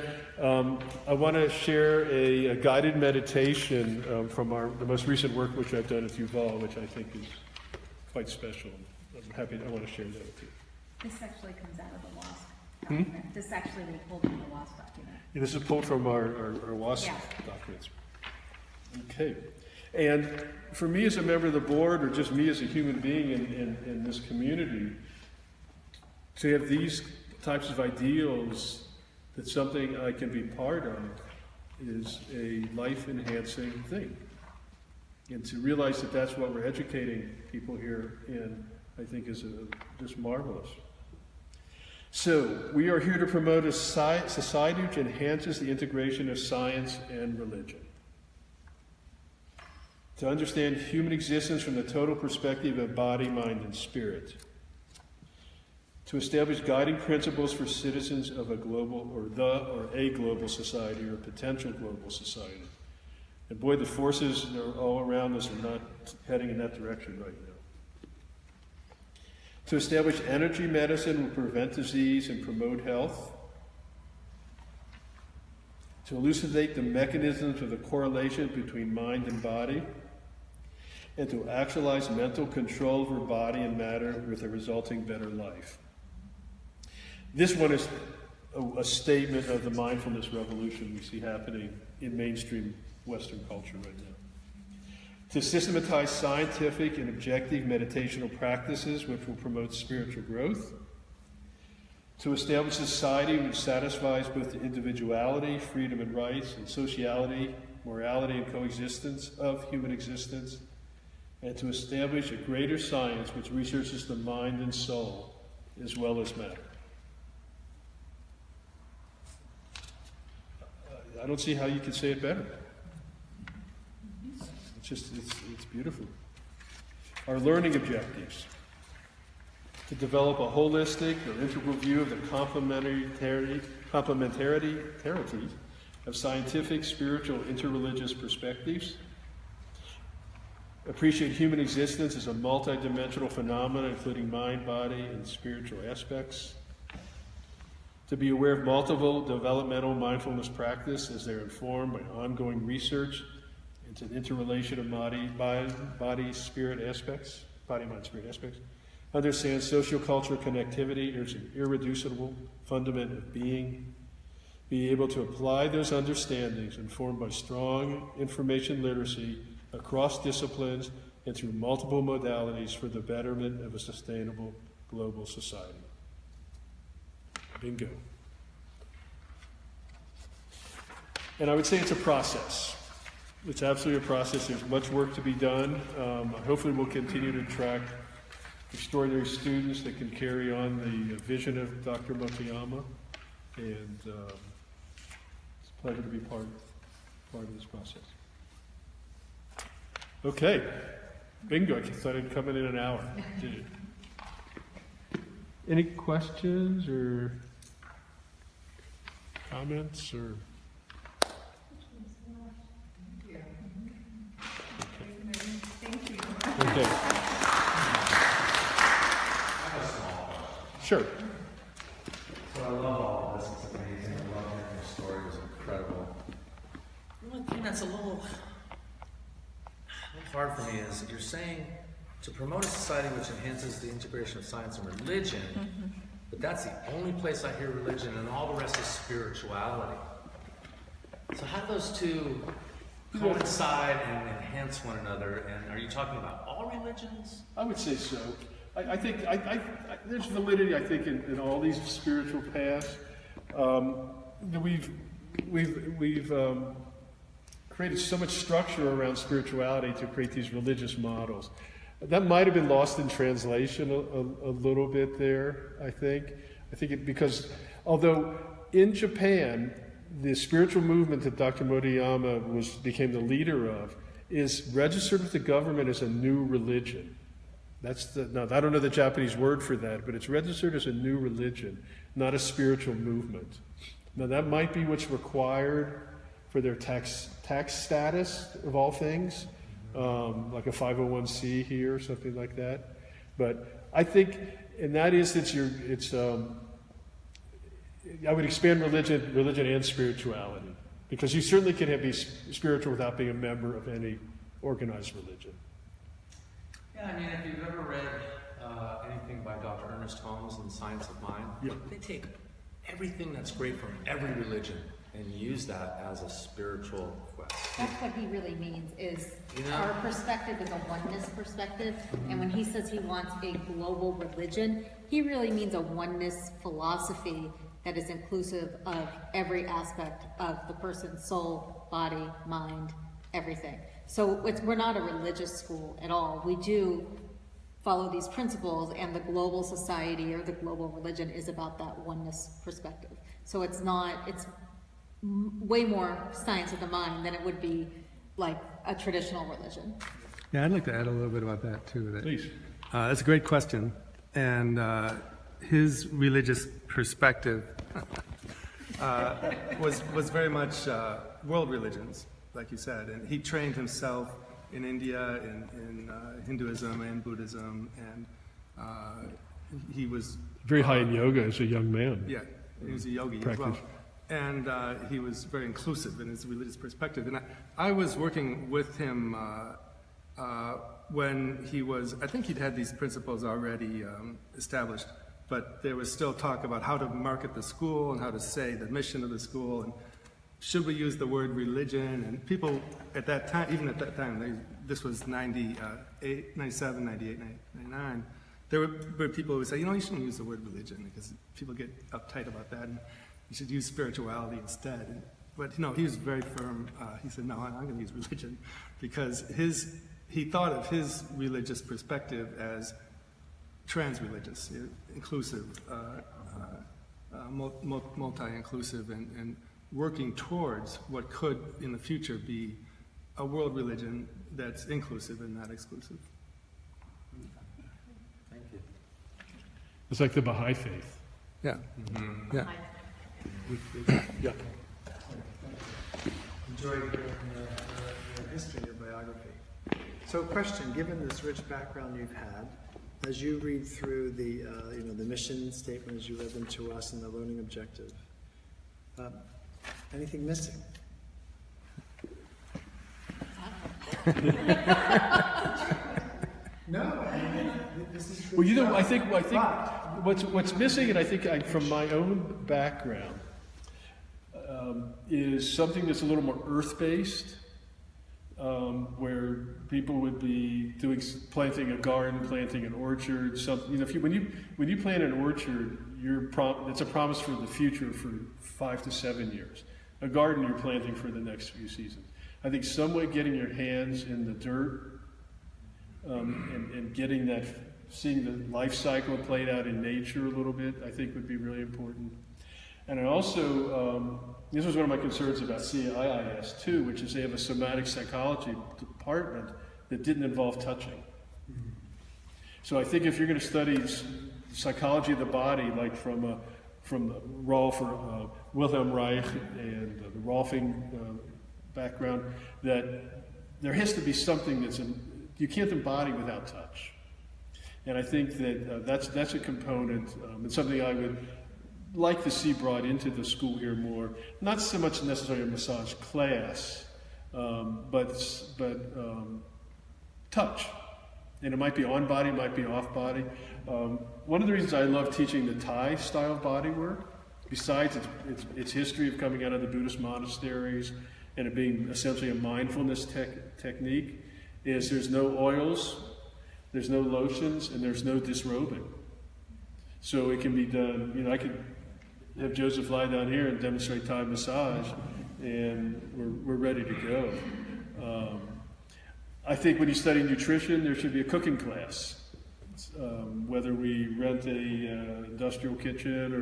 I want to share a guided meditation from the most recent work which I've done at Yuval, which I think is quite special. I want to share that with you. This actually comes out of the WASP document. This actually we pulled from the WASP document. Yeah, this is pulled from our WASP documents. Okay. And for me as a member of the board, or just me as a human being in this community, to have these types of ideals, that something I can be part of, is a life-enhancing thing. And to realize that that's what we're educating people here in, I think is just marvelous. So, we are here to promote a society which enhances the integration of science and religion. To understand human existence from the total perspective of body, mind, and spirit. To establish guiding principles for citizens of a global, or a global society, or a potential global society. And boy, the forces that are all around us are not heading in that direction right now. To establish energy medicine will prevent disease and promote health. To elucidate the mechanisms of the correlation between mind and body. And to actualize mental control over body and matter with a resulting better life. This one is a statement of the mindfulness revolution we see happening in mainstream Western culture right now. To systematize scientific and objective meditational practices which will promote spiritual growth. To establish a society which satisfies both the individuality, freedom and rights, and sociality, morality and coexistence of human existence. And to establish a greater science which researches the mind and soul as well as matter. I don't see how you can say it better. It's beautiful. Our learning objectives. To develop a holistic or integral view of the complementarity of scientific, spiritual, interreligious perspectives. Appreciate human existence as a multidimensional phenomenon, including mind, body, and spiritual aspects. To be aware of multiple developmental mindfulness practice as they're informed by ongoing research into the interrelation of body, spirit aspects, body, mind, spirit aspects. Understand sociocultural connectivity is an irreducible fundament of being. Be able to apply those understandings informed by strong information literacy across disciplines and through multiple modalities for the betterment of a sustainable global society. Bingo. And I would say it's a process. It's absolutely a process. There's much work to be done. Hopefully we'll continue to track extraordinary students that can carry on the vision of Dr. Motoyama, and it's a pleasure to be part of this process. Okay, bingo, I thought I'd come in an hour. Did it? Any questions or comments or? Thank you. Okay. Sure. So I love all of this. It's amazing. I love hearing your story. It was incredible. The only thing that's a little hard for me is you're saying to promote a society which enhances the integration of science and religion, but that's the only place I hear religion, and all the rest is spirituality. So how do those two coincide and enhance one another? And are you talking about all religions? I would say so. I think there's validity, I think, in all these spiritual paths. We've created so much structure around spirituality to create these religious models. That might have been lost in translation a little bit there, I think. Because although in Japan, the spiritual movement that Dr. Motoyama became the leader of is registered with the government as a new religion. Now, I don't know the Japanese word for that, but it's registered as a new religion, not a spiritual movement. Now, that might be what's required for their tax status of all things, like a 501c here or something like that. But I think in that instance, I would expand religion and spirituality, because you certainly can be spiritual without being a member of any organized religion. Yeah, I mean, if you've ever read anything by Dr. Ernest Holmes in Science of Mind, they take everything that's great from every religion and use that as a spiritual quest. That's what he really means, is our perspective is a oneness perspective, and when he says he wants a global religion, he really means a oneness philosophy that is inclusive of every aspect of the person's soul, body, mind, everything. So we're not a religious school at all. We do follow these principles, and the global society or the global religion is about that oneness perspective. So it's way more science of the mind than it would be like a traditional religion. Yeah, I'd like to add a little bit about that too. Please. That's a great question. And his religious perspective was very much world religions, like you said. And he trained himself in India, in Hinduism and Buddhism, and he was Very high in yoga as a young man. Yeah, he was a yogi as well. And he was very inclusive in his religious perspective. And I was working with him when he was, I think he'd had these principles already established, but there was still talk about how to market the school and how to say the mission of the school, and should we use the word religion? And people at that time, even at that time, this was 98, 97, 98, 99, there were people who would say, you shouldn't use the word religion because people get uptight about that, and you should use spirituality instead. But he was very firm. He said, no, I'm going to use religion, because he thought of his religious perspective as trans-religious, inclusive, multi-inclusive, and working towards what could in the future be a world religion that's inclusive and not exclusive. Thank you. It's like the Baha'i faith. Yeah. Mm-hmm. Yeah. Yeah. Enjoyed hearing your history, your biography. So, question: given this rich background you've had, as you read through the the mission statement as you read them to us and the learning objective, anything missing? No, this is. Well, I think what's missing, and I think from my own background, is something that's a little more earth-based, where people would be planting a garden, planting an orchard. When you plant an orchard, it's a promise for the future for 5 to 7 years. A garden you're planting for the next few seasons. I think some way getting your hands in the dirt and getting that seeing the life cycle played out in nature a little bit, I think would be really important. And I also, this was one of my concerns about CIHS too, which is they have a somatic psychology department that didn't involve touching. So I think if you're going to study psychology of the body, like from Rolf or Wilhelm Reich and the Rolfing background, that there has to be something you can't embody without touch. And I think that that's a component, and something I would like to see brought into the school here more. Not so much necessarily a massage class, but touch. And it might be on body, it might be off body. One of the reasons I love teaching the Thai style of body work, besides its history of coming out of the Buddhist monasteries and it being essentially a mindfulness technique, is there's no oils, there's no lotions, and there's no disrobing. So it can be done, I could have Joseph lie down here and demonstrate Thai massage, and we're ready to go. I think when you study nutrition, there should be a cooking class. Whether we rent a industrial kitchen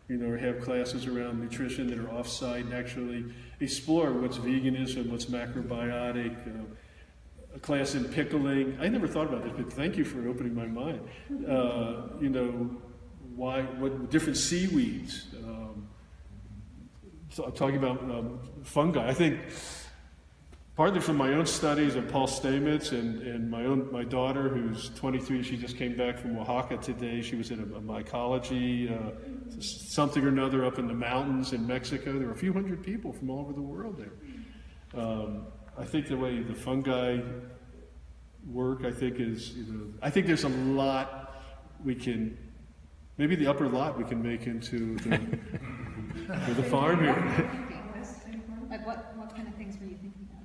or have classes around nutrition that are off-site and actually explore what's veganism, what's macrobiotic, a class in pickling. I never thought about this, but thank you for opening my mind. What different seaweeds. So talking about fungi. I think partly from my own studies of Paul Stamets and my daughter, who's 23, she just came back from Oaxaca today. She was at a mycology, something or another up in the mountains in Mexico. There were a few hundred people from all over the world there. I think the way the fungi work, I think there's a lot we can, maybe the upper lot we can make into the farm here. Like what kind of things were you thinking of?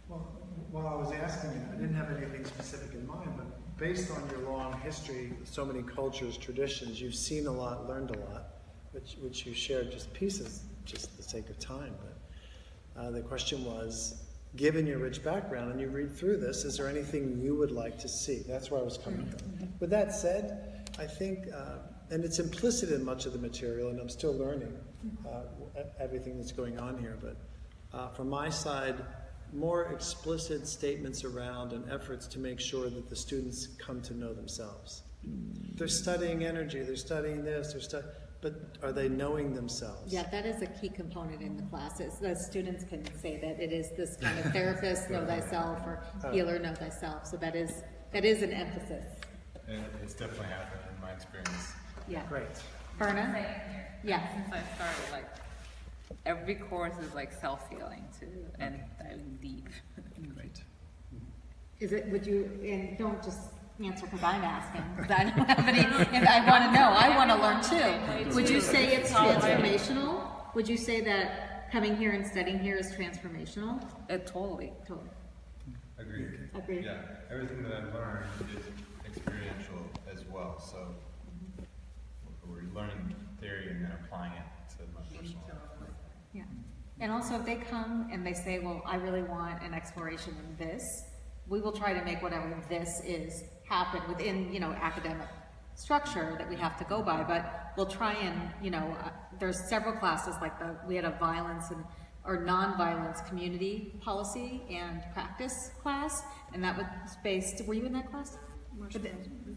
Well, while I was asking you, I didn't have anything specific in mind, but based on your long history, so many cultures, traditions, you've seen a lot, learned a lot, which you shared just pieces, just for the sake of time. But the question was, given your rich background, and you read through this, is there anything you would like to see? That's where I was coming from. With that said, I think, and it's implicit in much of the material, and I'm still learning everything that's going on here, but from my side, more explicit statements around and efforts to make sure that the students come to know themselves. They're studying energy, they're studying this, but are they knowing themselves? Yeah, that is a key component in the classes. The students can say that it is this kind of therapist, know thyself, or healer, know thyself. So that is an emphasis. And it's definitely happened in my experience. Yeah. Great. Berna? Yeah. Since I started, every course is self-healing too, and diving deep. Great. Is it, and don't just answer because I'm asking, because I don't have any, and I want to know, I want to learn too. Would you say it's transformational? Would you say that coming here and studying here is transformational? Totally. Totally. Agreed. Yeah, everything that I've learned is experiential as well. So we're learning theory and then applying it to my personal life. Yeah. And also if they come and they say, well, I really want an exploration in this, we will try to make whatever this is happen within, academic structure that we have to go by, but we'll try and, there's several classes we had a violence or non-violence community policy and practice class, and that was based, were you in that class?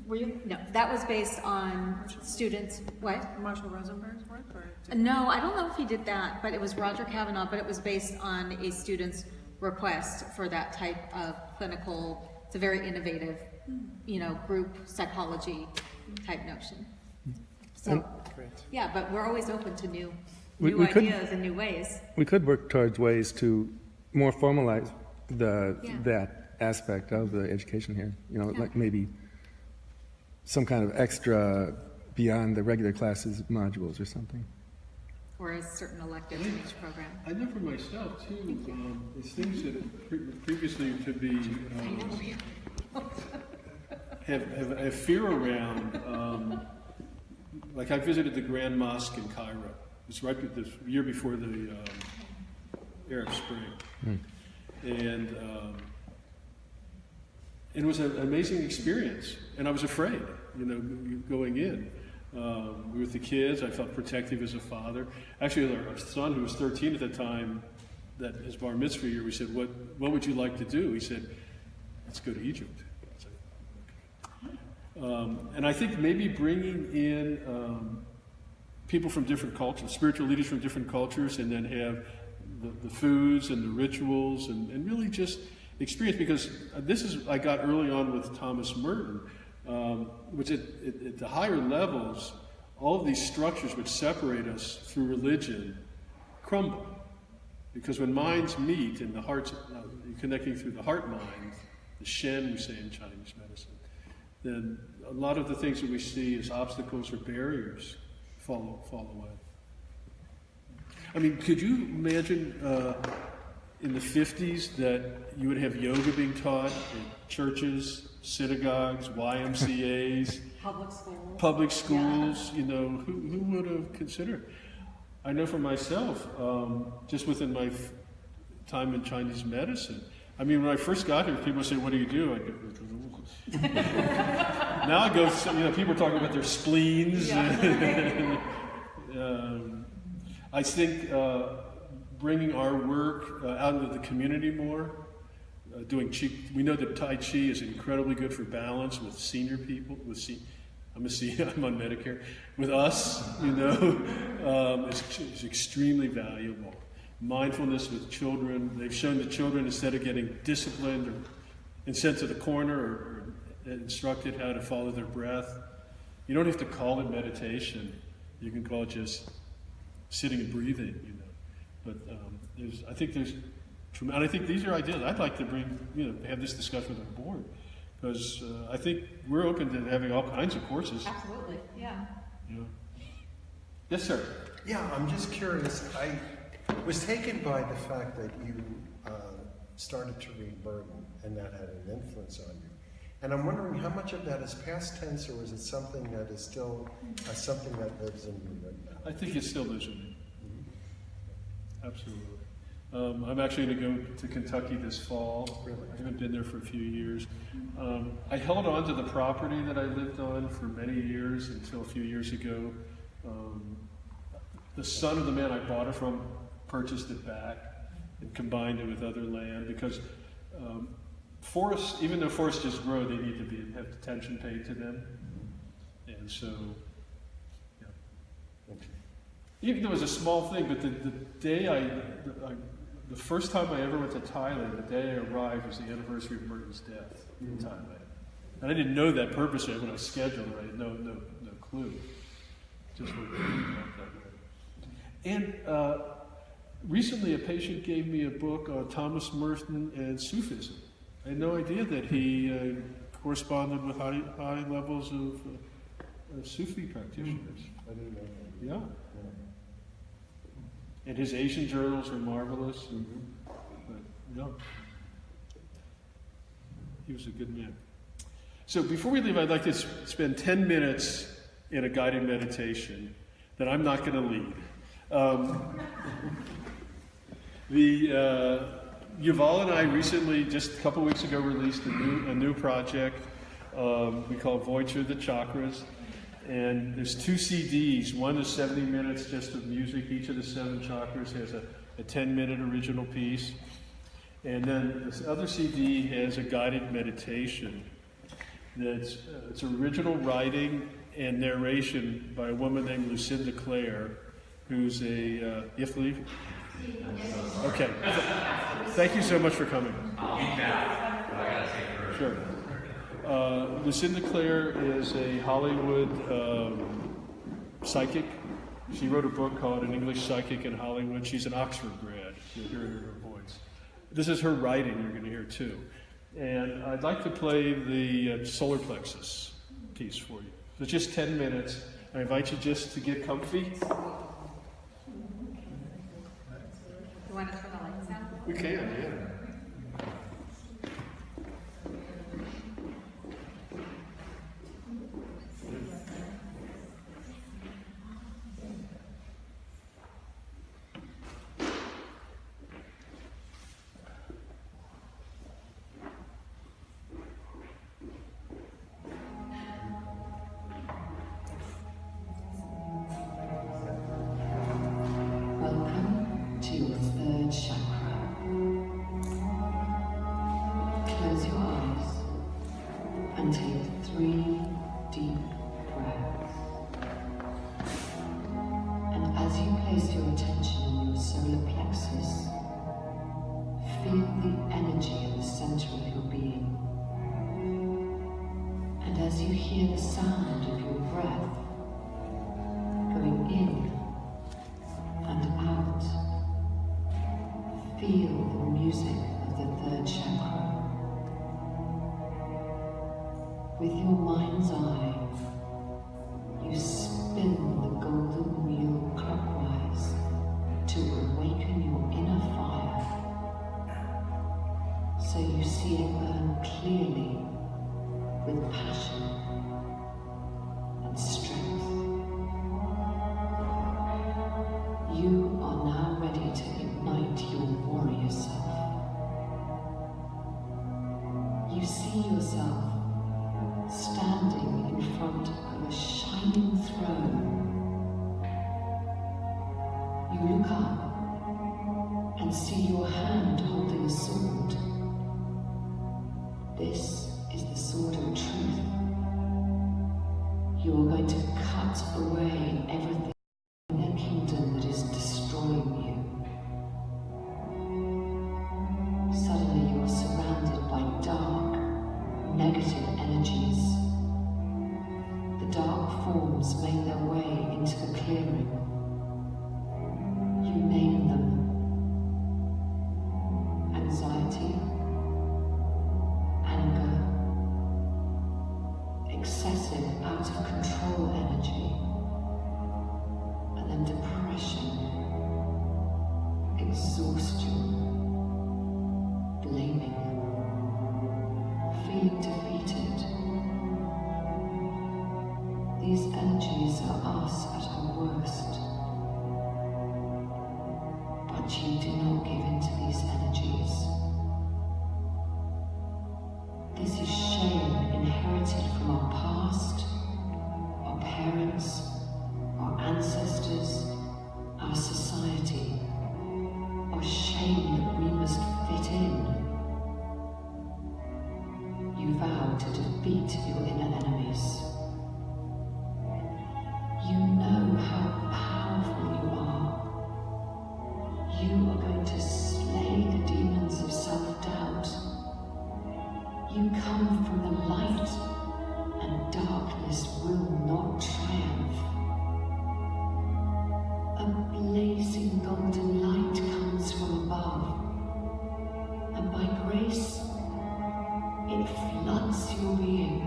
Were you? No, that was based on students, what? Marshall Rosenberg's work? No, I don't know if he did that, but it was Roger Kavanaugh, but it was based on a student's request for that type of clinical, it's a very innovative, group psychology type notion. So, yeah, but we're always open to new ideas and new ways. We could work towards ways to more formalize that aspect of the education here. Like maybe some kind of extra beyond the regular classes modules or something. Or a certain elective in each program. I know for myself too, it's things that previously could be have fear around. Like I visited the Grand Mosque in Cairo. It's right this year before the Arab Spring, and it was an amazing experience, and I was afraid, going in. We were with the kids. I felt protective as a father. Actually, our son, who was 13 at the time, that his bar mitzvah year, we said, what would you like to do? He said, let's go to Egypt. And I think maybe bringing in people from different cultures, spiritual leaders from different cultures, and then have the foods and the rituals and really just experience, because I got early on with Thomas Merton, which at the higher levels, all of these structures which separate us through religion crumble. Because when minds meet and the hearts, connecting through the heart-mind, the Shen we say in Chinese medicine, then a lot of the things that we see as obstacles or barriers fall away. I mean, could you imagine in the 50s that you would have yoga being taught in churches, synagogues, YMCAs, public schools? Yeah. Who would have considered? I know for myself, just within my time in Chinese medicine, I mean, when I first got here, people would say, what do you do? I go, now I go, people are talking about their spleens. Yeah. I think bringing our work out into the community more, doing Qi. We know that Tai Chi is incredibly good for balance with senior people. I'm on Medicare. With us, it's extremely valuable. Mindfulness with children. They've shown that children, instead of getting disciplined and sent to the corner or instructed how to follow their breath, you don't have to call it meditation. You can call it just sitting and breathing, But I think these are ideas. I'd like to have this discussion with our board, because I think we're open to having all kinds of courses. Absolutely, yeah. Yes, sir. Yeah, I'm just curious. I was taken by the fact that you started to read Burton, and that had an influence on you. And I'm wondering how much of that is past tense, or is it something that is still something that lives in you right now? I think it still lives in me. Absolutely. I'm actually going to go to Kentucky this fall. Really? I haven't been there for a few years. I held on to the property that I lived on for many years until a few years ago. The son of the man I bought it from purchased it back and combined it with other land, because forests, even though forests just grow, they need to have attention paid to them. And so, even though it was a small thing, but the day the first time I ever went to Thailand, the day I arrived was the anniversary of Merton's death in Thailand. And I didn't know that purposely when I scheduled it. I had no clue. Just what it about that way. And recently a patient gave me a book on Thomas Merton and Sufism. I had no idea that he corresponded with high levels of Sufi practitioners. I didn't know that. Yeah. And his Asian journals are marvelous. He was a good man. So before we leave, I'd like to spend 10 minutes in a guided meditation that I'm not going to lead. Yuval and I recently, just a couple weeks ago, released a new project we call Voyage Through the Chakras. And there's 2 CDs. One is 70 minutes just of music. Each of the 7 chakras has a 10-minute original piece. And then this other CD has a guided meditation. It's original writing and narration by a woman named Lucinda Clare, who's a... you have to leave? Okay. Thank you so much for coming. I'll be back, but I gotta take her. Sure. Lucinda Clare is a Hollywood psychic. She wrote a book called An English Psychic in Hollywood. She's an Oxford grad. You'll hear it in her voice. This is her writing you're going to hear too. And I'd like to play the solar plexus piece for you. So it's just 10 minutes. I invite you just to get comfy. You want to turn the lights down? We can, yeah. 3 deep breaths. And as you place your attention on your solar plexus, feel the energy at the center of your being. And as you hear the sound of your breath going in and out, feel the music of the third chakra. With your mind's eye, you spin the golden wheel clockwise to awaken your inner fire, so you see it burn clearly with passion and strength. You are now ready to ignite your warrior self. You see yourself standing in front of a shining throne. You look up and see your hand holding a sword. This is the sword of truth. You are going to cut away everything in their kingdom that is destroying you. Suddenly you are surrounded by dark, negative energies. The dark forms make their way into the clearing. You name them: anxiety, anger, excessive out of control energy, and then depression, exhaustion, blaming, feeling defeated. These energies are us at our worst. But you do not give in to these energies. This is shame inherited from our past, our parents, our ancestors, our society, our shame that we must fit in. You vow to defeat your inner enemies. You know how powerful you are. You are going to slay the demons of self-doubt. You come from the light, and darkness will not triumph. A blazing golden light comes from above, and by grace, it floods your being.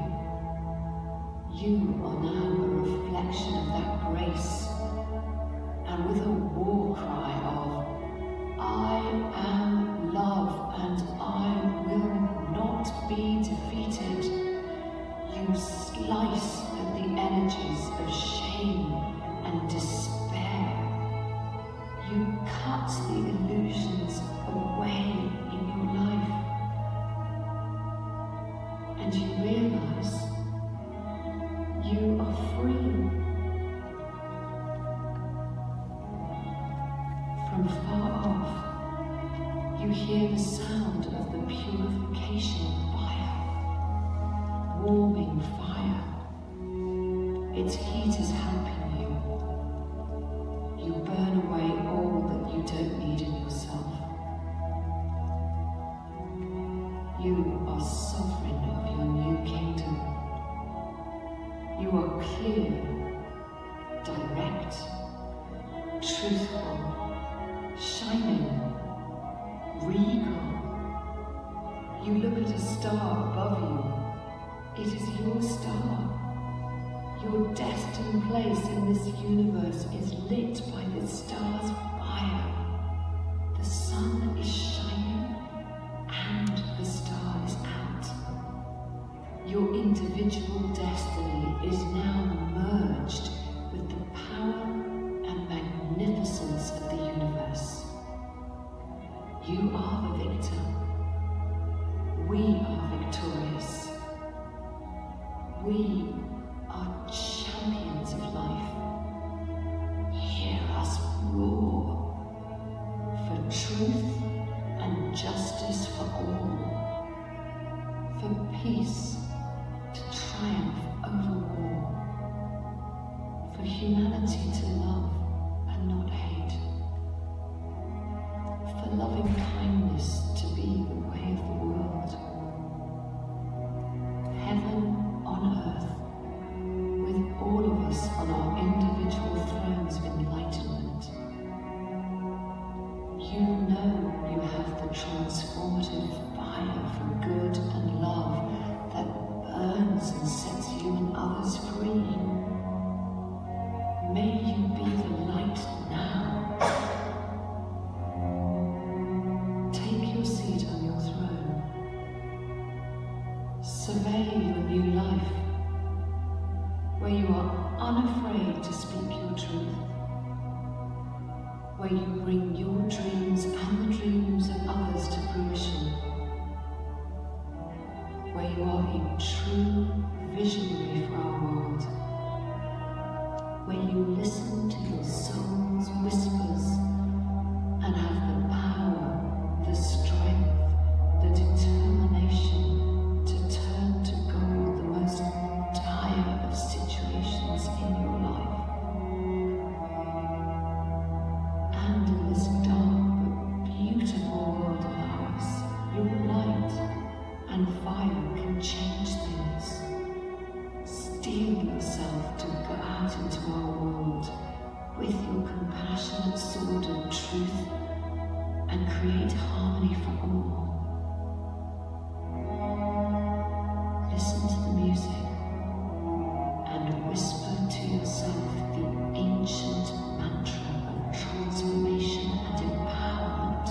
You are now a reflection of that grace, and with a war cry of, I am love and I will not be defeated, you slice at the energies of shame and despair. You cut the illusions away in your life. And you realize you are free. From far off, you hear the sound of the purification of fire, warming fire. Its heat is helping you. You burn away all that you don't need in yourself. You are sovereign of your new kingdom. You are clear, direct, truthful, shining, regal. You look at a star above you. It is your star. Your destined place in this universe is lit by this star's fire. The sun is shining and the star is out. Your individual destiny is now merged with the power and magnificence of the universe. You are the victor. We are victorious. We are champions of life. Hear us roar for truth and justice for all, for peace to triumph. triumph over war, for humanity to love and not hate, for loving kindness to be the way of the world. Heaven on earth, with all of us on our individual thrones of enlightenment. You know you have the transformative fire for good and love that burns and sets you and others free. May you be the light now. Take your seat on your throne. Survey your new life, where you are unafraid to speak your truth, where you bring your dreams and the dreams of others to fruition, where you are a true visionary for our world, where you listen to your soul's whispers and have the power, the strength, the determination to turn to gold the most dire of situations in your life. And in this dark but beautiful world of ours, your light and fire can change things. Steel yourself to go out into our world with your compassionate sword of truth and create harmony for all. Listen to the music and whisper to yourself the ancient mantra of transformation and empowerment.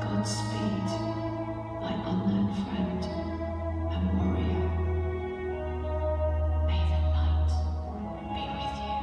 Godspeed, my unknown friend and warrior. May the light be with you.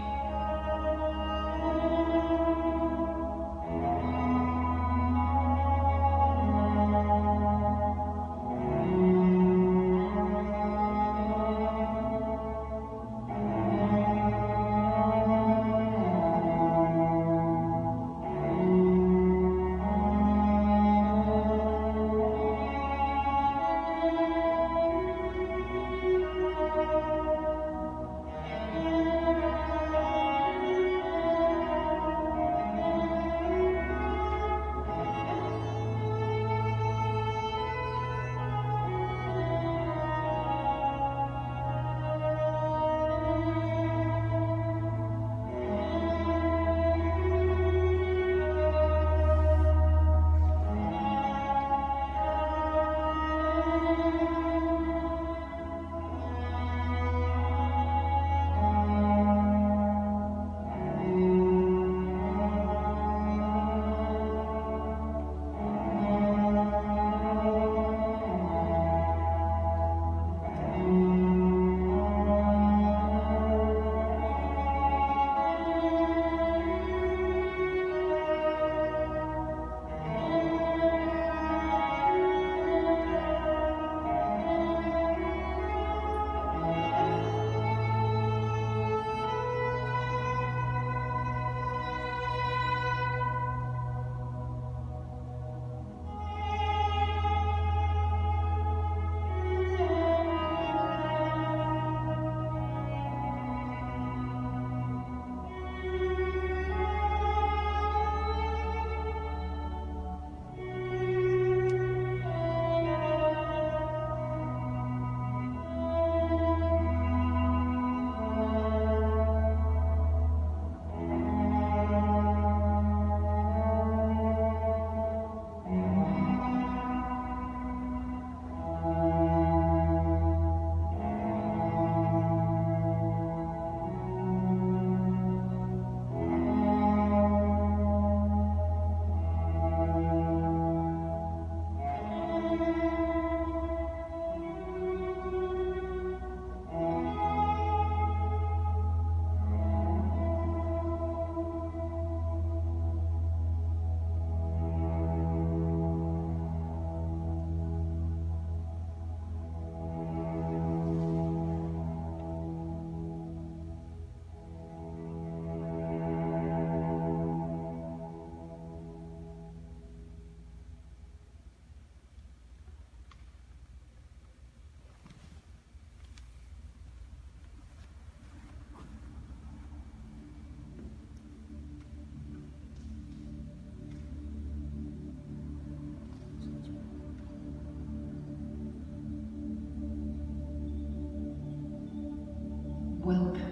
welcome.